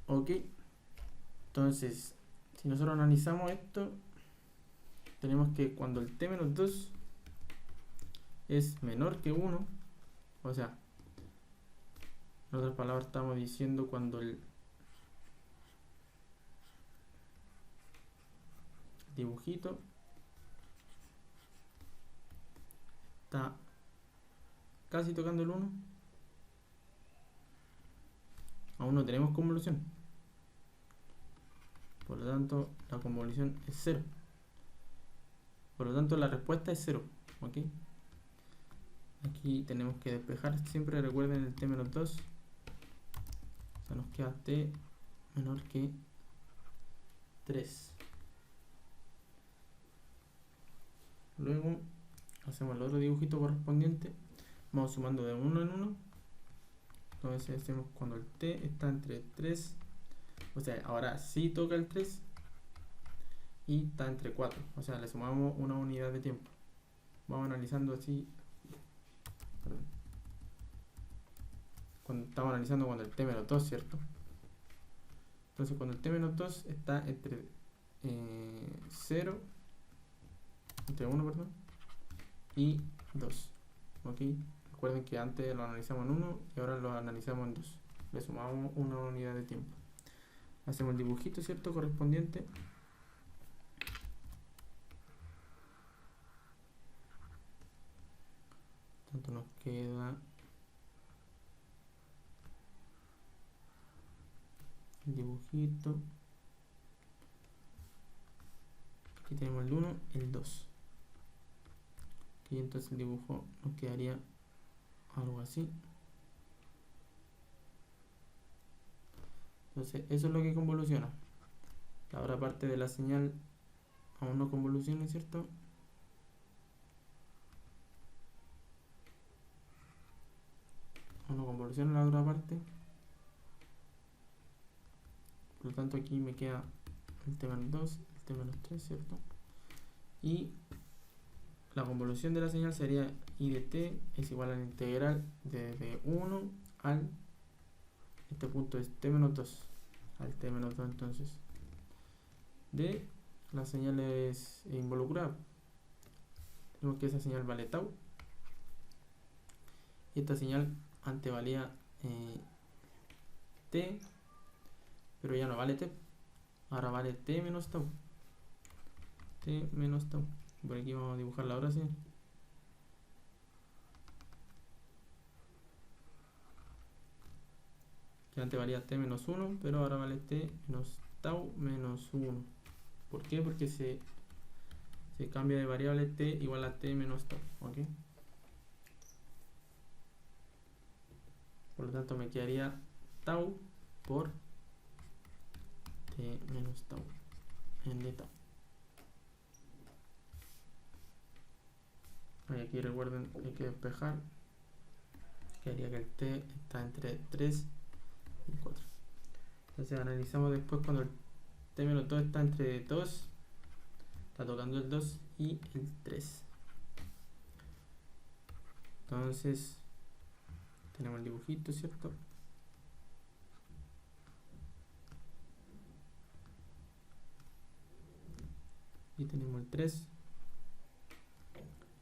Ok. Entonces, si nosotros analizamos esto, tenemos que cuando el t menos 2 es menor que 1, o sea, en otras palabras estamos diciendo cuando el dibujito está casi tocando el 1, aún no tenemos convolución. Por lo tanto, la convolución es 0. Por lo tanto, la respuesta es 0. ¿Ok? Aquí tenemos que despejar siempre, recuerden el t menos 2. O sea, nos queda t menor que 3. Luego hacemos el otro dibujito correspondiente. Vamos sumando de 1 en 1. Entonces hacemos cuando el t está entre 3. O sea, ahora sí toca el 3. Y está entre 4. O sea, le sumamos una unidad de tiempo. Vamos analizando así. Perdón. Estamos analizando cuando el t menos 2, ¿cierto? Entonces cuando el t menos 2 está entre 0, entre 1, perdón, y 2. ¿Ok? Recuerden que antes lo analizamos en 1 y ahora lo analizamos en 2. Le sumamos una unidad de tiempo. Hacemos el dibujito, ¿cierto? Correspondiente. Tanto nos queda el dibujito. Aquí tenemos el 1 y el 2. Aquí entonces el dibujo nos quedaría algo así. Entonces eso es lo que convoluciona. La otra parte de la señal aún no convoluciona, ¿cierto? convolución en la otra parte. Por lo tanto aquí me queda el t menos 2, el t menos 3, ¿cierto? Y la convolución de la señal sería I de t es igual a la integral desde 1 al, este punto es t menos 2, al t menos 2 entonces, de las señales involucradas. Tenemos que esa señal vale tau, y esta señal antes valía t, pero ya no vale t, ahora vale t menos tau. T menos tau. Por aquí vamos a dibujar la otra señal. Que antes valía t menos 1, pero ahora vale t menos tau menos 1. ¿Por qué? Porque se cambia de variable t igual a t menos tau. ¿Ok? Por lo tanto me quedaría tau por t menos tau en de tau. Y aquí recuerden, hay que despejar. Quedaría que el t está entre 3 y 4. Entonces analizamos después cuando el t menos 2 está entre 2, está tocando el 2 y el 3. Entonces tenemos el dibujito, ¿cierto? Y tenemos el 3.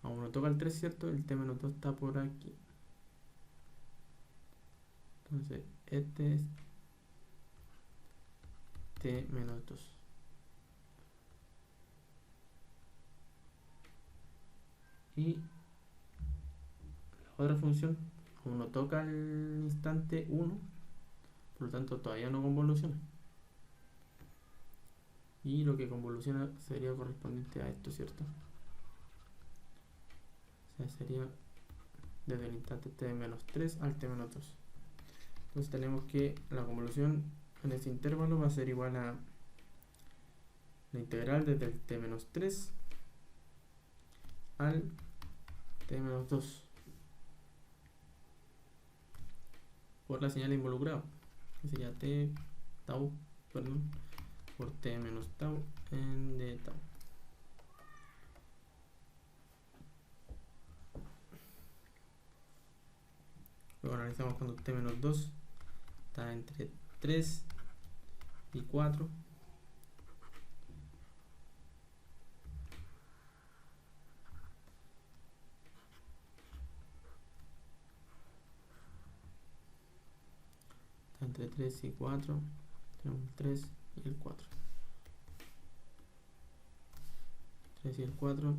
Aún no toca el 3, ¿cierto? El t menos 2 está por aquí. Entonces este es t menos 2. Y la otra función aún no toca el instante 1, por lo tanto todavía no convoluciona. Y lo que convoluciona sería correspondiente a esto, ¿cierto? O sea, sería desde el instante t menos 3 al t menos 2. Entonces tenemos que la convolución en ese intervalo va a ser igual a la integral desde el t menos 3 al t menos 2 por la señal involucrada, que sería t tau, perdón, por t menos tau en d tau. Luego analizamos cuando t menos 2 está entre 3 y 4. Está entre 3 y 4. Tenemos el 3 y el 4. 3 y el 4.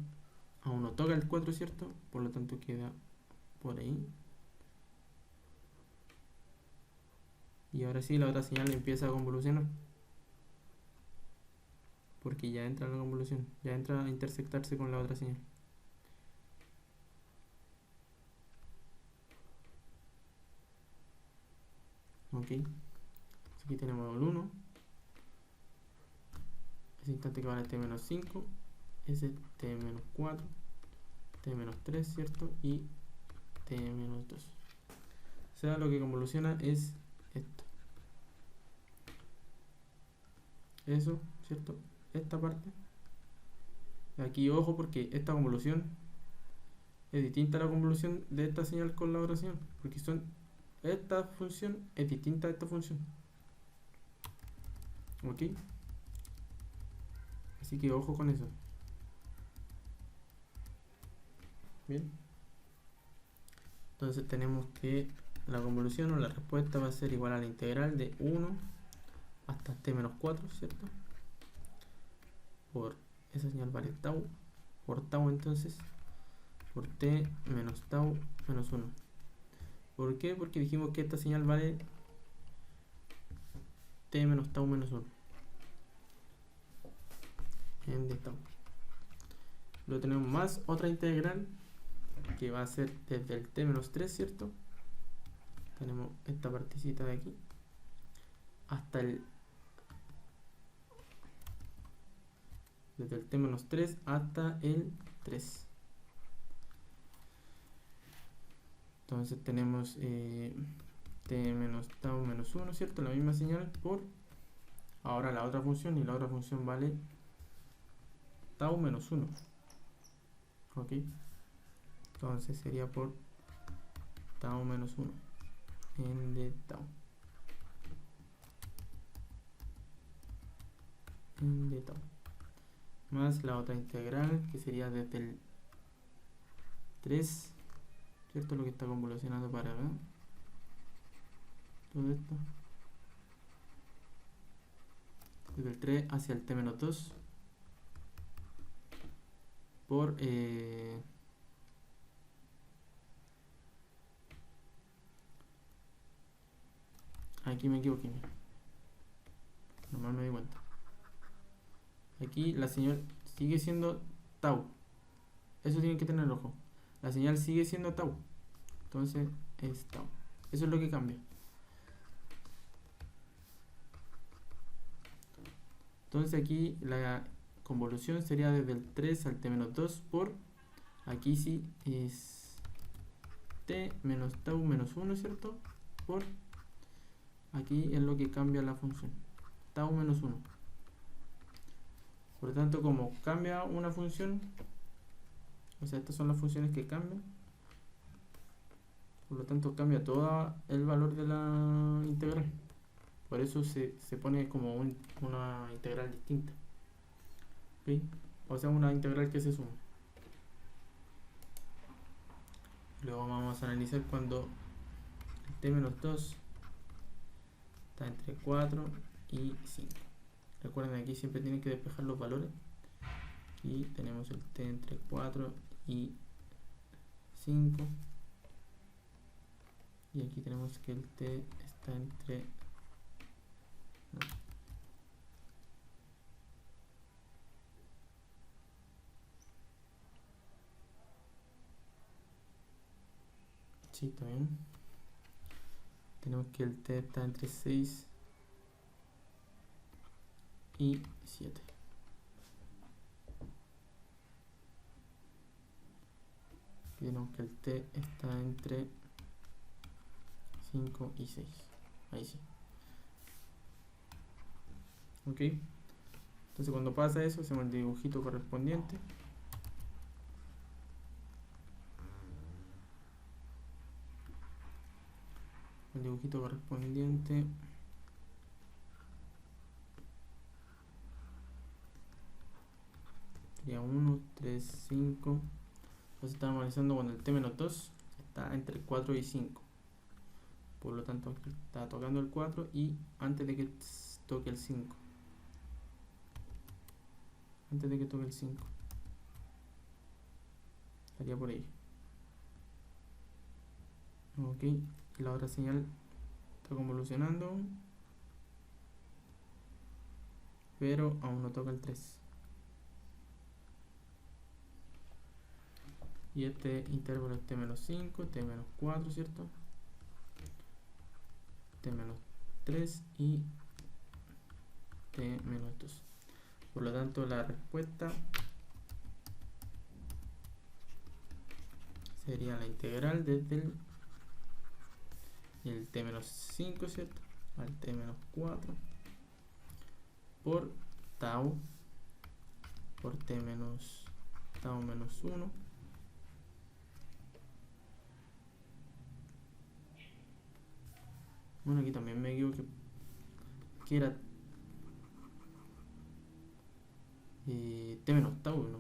Aún no toca el 4, ¿cierto? Por lo tanto queda por ahí. Y ahora sí la otra señal empieza a convolucionar, porque ya entra la convolución, ya entra a intersectarse con la otra señal. Ok, aquí tenemos el 1, ese instante que vale a t menos 5, ese t menos 4, t menos 3, ¿cierto? Y t menos 2. O sea, lo que convoluciona es esto. Eso, ¿cierto? Esta parte. Aquí ojo, porque esta convolución es distinta a la convolución de esta señal con la otra señal, porque esta función es distinta a esta función. ¿Ok? Así que ojo con eso. Bien. Entonces tenemos que la convolución o la respuesta va a ser igual a la integral de 1 hasta t menos 4, ¿cierto? Por esa señal vale tau, por tau entonces, por t menos tau menos 1. ¿Por qué? Porque dijimos que esta señal vale t menos tau menos 1 en de tau. Luego tenemos más otra integral que va a ser desde el t menos 3, ¿cierto? Tenemos esta partecita de aquí hasta desde el t menos 3 hasta el 3. Entonces tenemos t menos tau menos 1, ¿cierto? La misma señal por ahora la otra función, y la otra función vale tau menos 1. ¿Ok? Entonces sería por tau menos 1 en de tau. En de tau. Más la otra integral, que sería desde el 3, ¿cierto? Lo que está convolucionando para acá. Todo esto. Desde el 3 hacia el t menos 2. Por aquí me equivoqué. Normal me di cuenta. Aquí la señal sigue siendo tau. Eso tienen que tener ojo. La señal sigue siendo tau. Entonces es tau. Eso es lo que cambia. Entonces aquí la convolución sería desde el 3 al t menos 2 por, aquí sí es t menos tau menos 1, ¿cierto? Por, aquí es lo que cambia la función, tau menos 1. Por lo tanto, como cambia una función, o sea, estas son las funciones que cambian, por lo tanto cambia todo el valor de la integral. Por eso se pone como una integral distinta. ¿Ok? O sea, una integral que se suma. Luego vamos a analizar cuando el t menos 2 está entre 4 y 5. Recuerden, aquí siempre tienen que despejar los valores. Aquí tenemos el t entre 4 y 5. Y aquí tenemos que el t está entre... No. Sí, está bien. Tenemos que el t está entre 6 y 7. Aquí tenemos que el t está entre 5 y 6. Ahí sí. Ok. Entonces cuando pasa eso, hacemos el dibujito correspondiente. El dibujito correspondiente sería 1, 3, 5. Entonces estamos analizando cuando el t menos 2 está entre 4 y 5. Por lo tanto aquí está tocando el 4 y antes de que toque el 5. Antes de que toque el 5. Estaría por ahí. Ok. Y la otra señal está convolucionando. Pero aún no toca el 3. Y este intervalo es t menos 5, t menos 4, ¿cierto? T menos 3 y t menos 2. Por lo tanto, la respuesta sería la integral desde el t menos 5, ¿cierto? Al t menos 4 por tau por t menos tau menos 1 bueno, aquí también me equivoqué, que era t menos tau, no,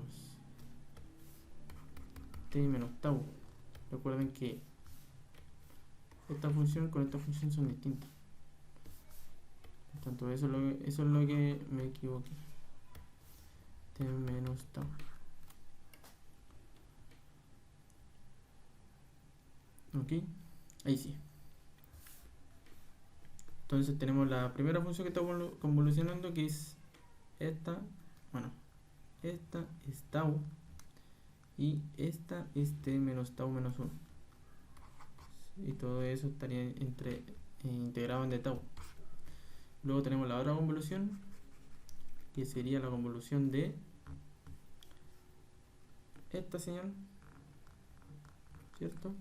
t menos tau. Recuerden que esta función con esta función son distintas. Por tanto, eso es lo que me equivoqué. T menos tau. Ok, ahí sí. Entonces tenemos la primera función que está convolucionando, que es esta. Bueno, esta es tau. Y esta es t menos tau menos 1. Y todo eso estaría integrado en de tau. Luego tenemos la otra convolución, que sería la convolución de esta señal, ¿cierto?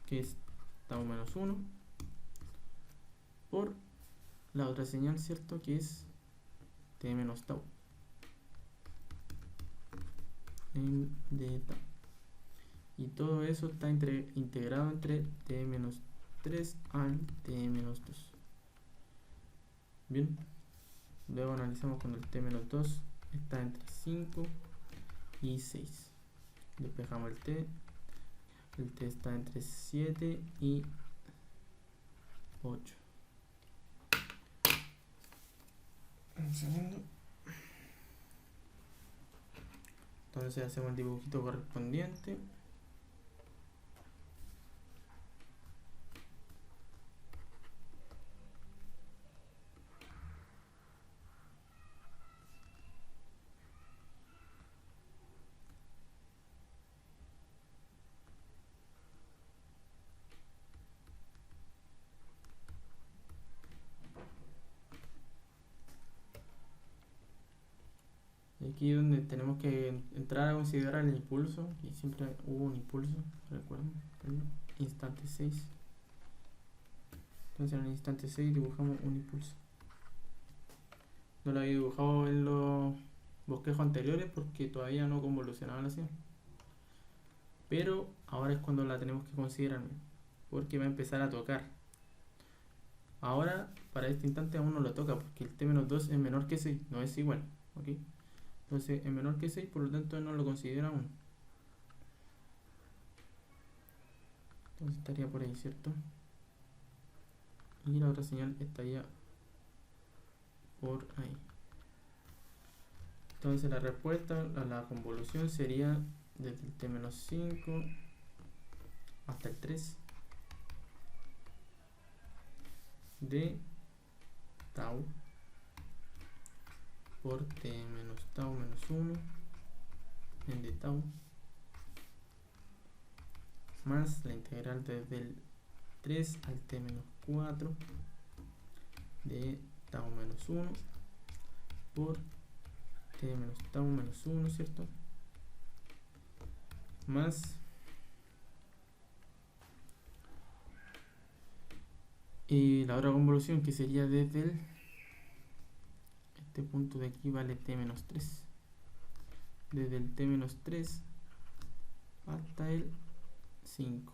Que es tau menos 1 por la otra señal, ¿cierto? Que es t menos tau de tau. Y todo eso está integrado entre t menos 3 al t menos 2. Bien. Luego analizamos cuando el t menos 2 está entre 5 y 6. Despejamos el t. El t está entre 7 y 8. Un segundo. Entonces hacemos el dibujito correspondiente. Aquí donde tenemos que entrar a considerar el impulso, y siempre hubo un impulso, recuerden, el instante 6. Entonces en el instante 6 dibujamos un impulso. No lo había dibujado en los bosquejos anteriores porque todavía no convolucionaba la señal. Pero ahora es cuando la tenemos que considerar, porque va a empezar a tocar. Ahora, para este instante aún no lo toca porque el t-2 es menor que 6, no es igual, ¿ok? Entonces es menor que 6, por lo tanto no lo considera aún. Entonces estaría por ahí, ¿cierto? Y la otra señal estaría por ahí. Entonces la respuesta a la convolución sería desde el t-5 hasta el 3 de tau por t menos tau menos 1 en de tau más la integral desde el 3 al t menos 4 de tau menos 1 por t menos tau menos 1, ¿cierto? Más la otra convolución que sería desde este punto de aquí vale t menos 3, desde el t menos 3 hasta el 5.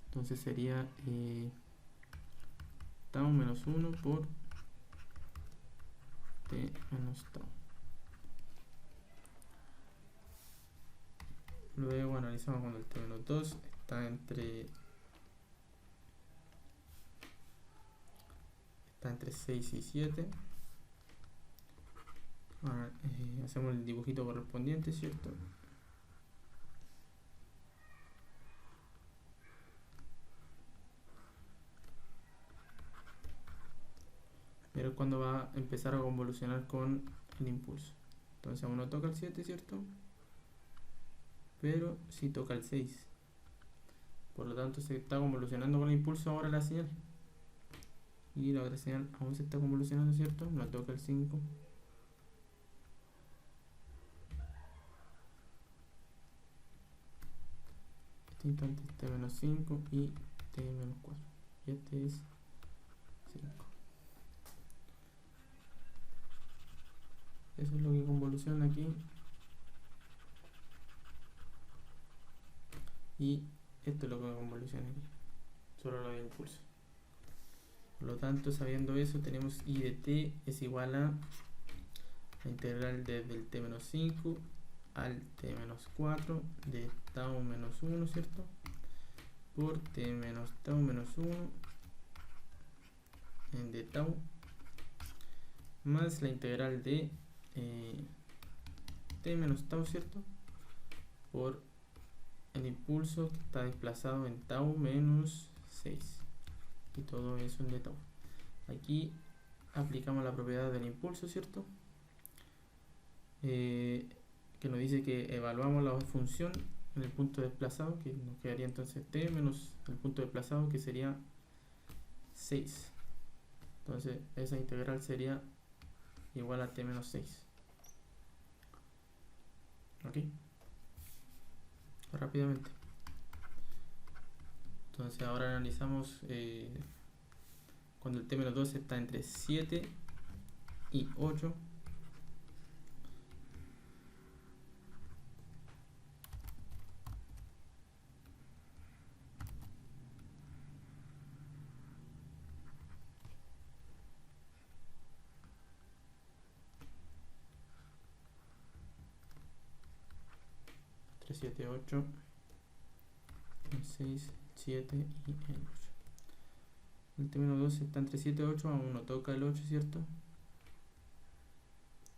Entonces sería tau menos 1 por t menos tau. Luego analizamos cuando el t menos 2 está entre 6 y 7. Ahora, hacemos el dibujito correspondiente, ¿cierto? Pero es cuando va a empezar a convolucionar con el impulso. Entonces aún no toca el 7, ¿cierto? Pero sí toca el 6. Por lo tanto se está convolucionando con el impulso ahora la señal. Y la otra señal aún se está convolucionando, ¿cierto? No toca el 5. Este instante es t-5 y t-4. Y este es 5. Eso es lo que convoluciona aquí. Y esto es lo que convoluciona aquí. Solo lo del impulso. Por lo tanto, sabiendo eso, tenemos I de t es igual a la integral desde el t-5 al t-4 de tau menos 1, ¿cierto? Por t menos tau menos 1 en de tau más la integral de t menos tau, ¿cierto? Por el impulso que está desplazado en tau menos 6. Y todo eso en de tau. Aquí aplicamos la propiedad del impulso, ¿cierto? Que nos dice que evaluamos la función en el punto desplazado, que nos quedaría entonces t menos el punto desplazado, que sería 6. Entonces esa integral sería igual a t menos 6. ¿Ok? Rápidamente. Entonces ahora analizamos cuando el t-2 está entre 7 y 8. Entre 7 y 8. El 6, 7 y el 8. El t-2 está entre 7 y 8, aún no toca el 8, ¿cierto?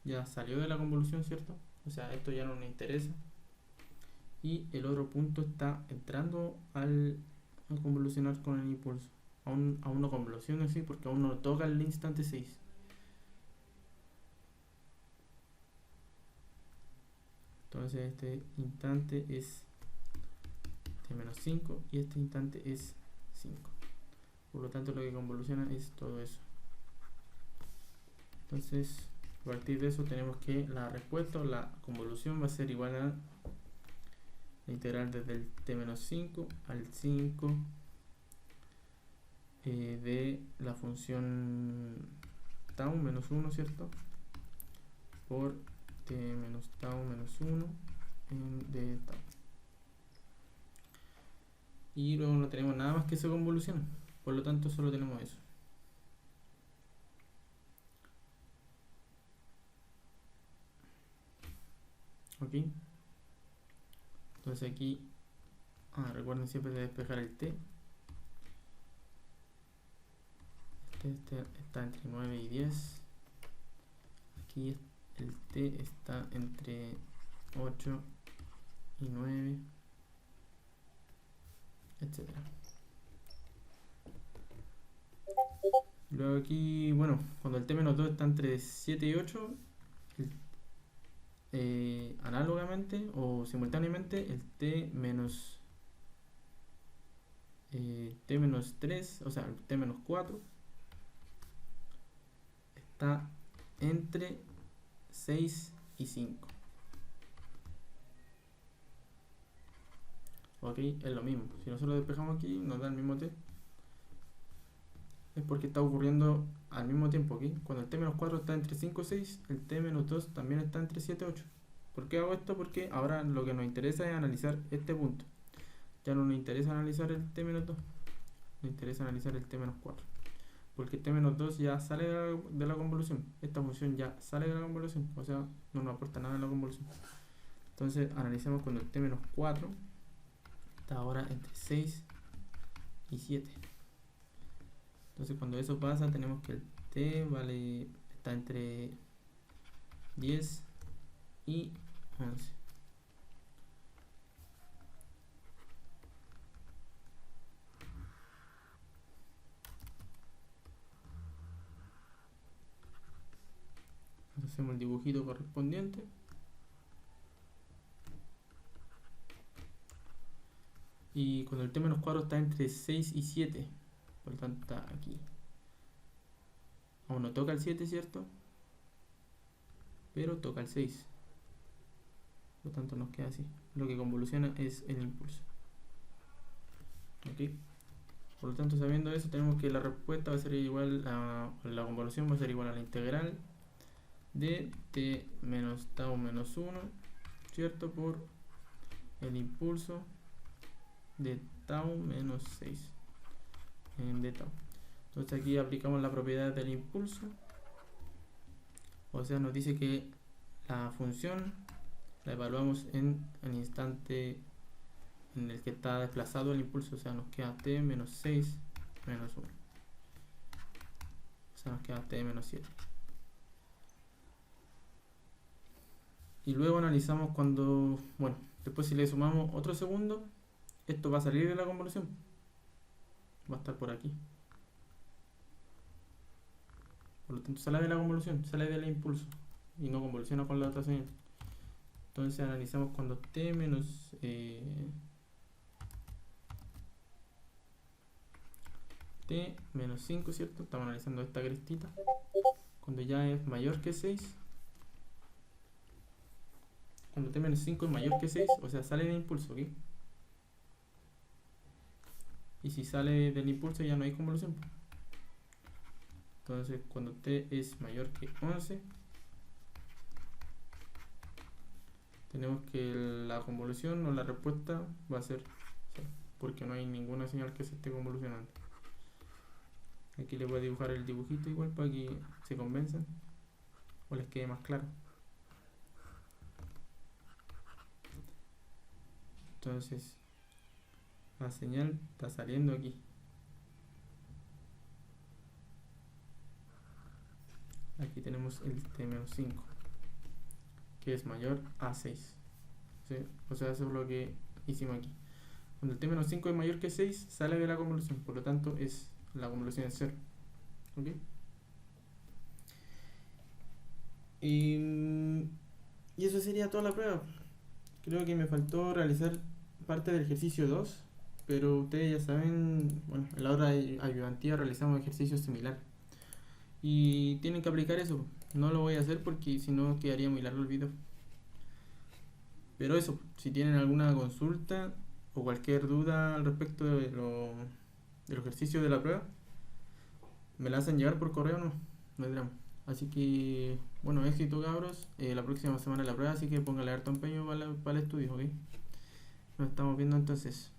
Ya salió de la convolución, ¿cierto? O sea, esto ya no nos interesa. Y el otro punto está entrando a convolucionar con el impulso. Aún no convoluciona, sí, porque aún no toca el instante 6. Entonces este instante es t-5 y este instante es 5. Por lo tanto, lo que convoluciona es todo eso. Entonces, a partir de eso tenemos que la respuesta o la convolución va a ser igual a la integral desde el t-5 al 5 de la función tau menos 1, ¿cierto? Por t menos tau menos 1 de tau. Y luego no tenemos nada más que se convoluciona. Por lo tanto, solo tenemos eso. ¿Ok? Entonces aquí recuerden siempre de despejar el t. Este está entre 9 y 10. Aquí el t está entre 8 y 9, etc. Luego aquí, bueno, cuando el t-2 está entre 7 y 8, análogamente o simultáneamente el t-3, o sea, el t-4 está entre 6 y 5. Ok, es lo mismo. Si nosotros despejamos aquí, nos da el mismo t. Es porque está ocurriendo al mismo tiempo aquí. Cuando el t-4 está entre 5 y 6, el t-2 también está entre 7 y 8. ¿Por qué hago esto? Porque ahora lo que nos interesa es analizar este punto. Ya no nos interesa analizar el t-2, nos interesa analizar el t-4. Porque el t-2 ya sale de la convolución. Esta función ya sale de la convolución. O sea, no nos aporta nada en la convolución. Entonces analicemos cuando el t-4 está ahora entre 6 y 7. Entonces cuando eso pasa tenemos que el t está entre 10 y 11. Hacemos el dibujito correspondiente. Y cuando el t-4 está entre 6 y 7, por lo tanto está aquí. Aún no toca el 7, ¿cierto? Pero toca el 6. Por lo tanto nos queda así. Lo que convoluciona es el impulso. ¿Ok? Por lo tanto, sabiendo eso, tenemos que la respuesta va a ser igual a la convolución va a ser igual a la integral de t menos tau menos 1, ¿cierto? Por el impulso de tau menos 6 de tau. Entonces aquí aplicamos la propiedad del impulso. O sea, nos dice que la función la evaluamos en el instante en el que está desplazado el impulso. O sea, nos queda t menos 6 menos 1. O sea, nos queda t menos 7. Y luego analizamos cuando, bueno, después si le sumamos otro segundo, esto va a salir de la convolución. Va a estar por aquí. Por lo tanto, sale de la convolución, sale del impulso y no convoluciona con la otra señal. Entonces analizamos cuando t menos t menos 5, ¿cierto? Estamos analizando esta crestita. Cuando ya es mayor que 6. Cuando t menos 5 es mayor que 6, o sea, sale de impulso, ¿ok? Y si sale del impulso ya no hay convolución. Entonces cuando t es mayor que 11, tenemos que la convolución o la respuesta va a ser 0, porque no hay ninguna señal que se esté convolucionando. Aquí les voy a dibujar el dibujito igual para que se convenzan o les quede más claro. Entonces la señal está saliendo aquí. Aquí tenemos el t-5, que es mayor a 6. ¿Sí? O sea, eso es lo que hicimos aquí. Cuando el t-5 es mayor que 6, sale de la convolución, por lo tanto la convolución es 0. ¿Ok? Y eso sería toda la prueba. Creo que me faltó realizar parte del ejercicio 2, pero ustedes ya saben, bueno, en la hora de ayudantía realizamos ejercicios similares. Y tienen que aplicar eso. No lo voy a hacer porque si no quedaría muy largo el video. Pero eso, si tienen alguna consulta o cualquier duda al respecto de los ejercicios de la prueba, me la hacen llegar por correo, no hay drama. Así que, bueno, éxito cabros. La próxima semana es la prueba, así que póngale harto empeño para el estudio, ¿ok? Nos estamos viendo entonces.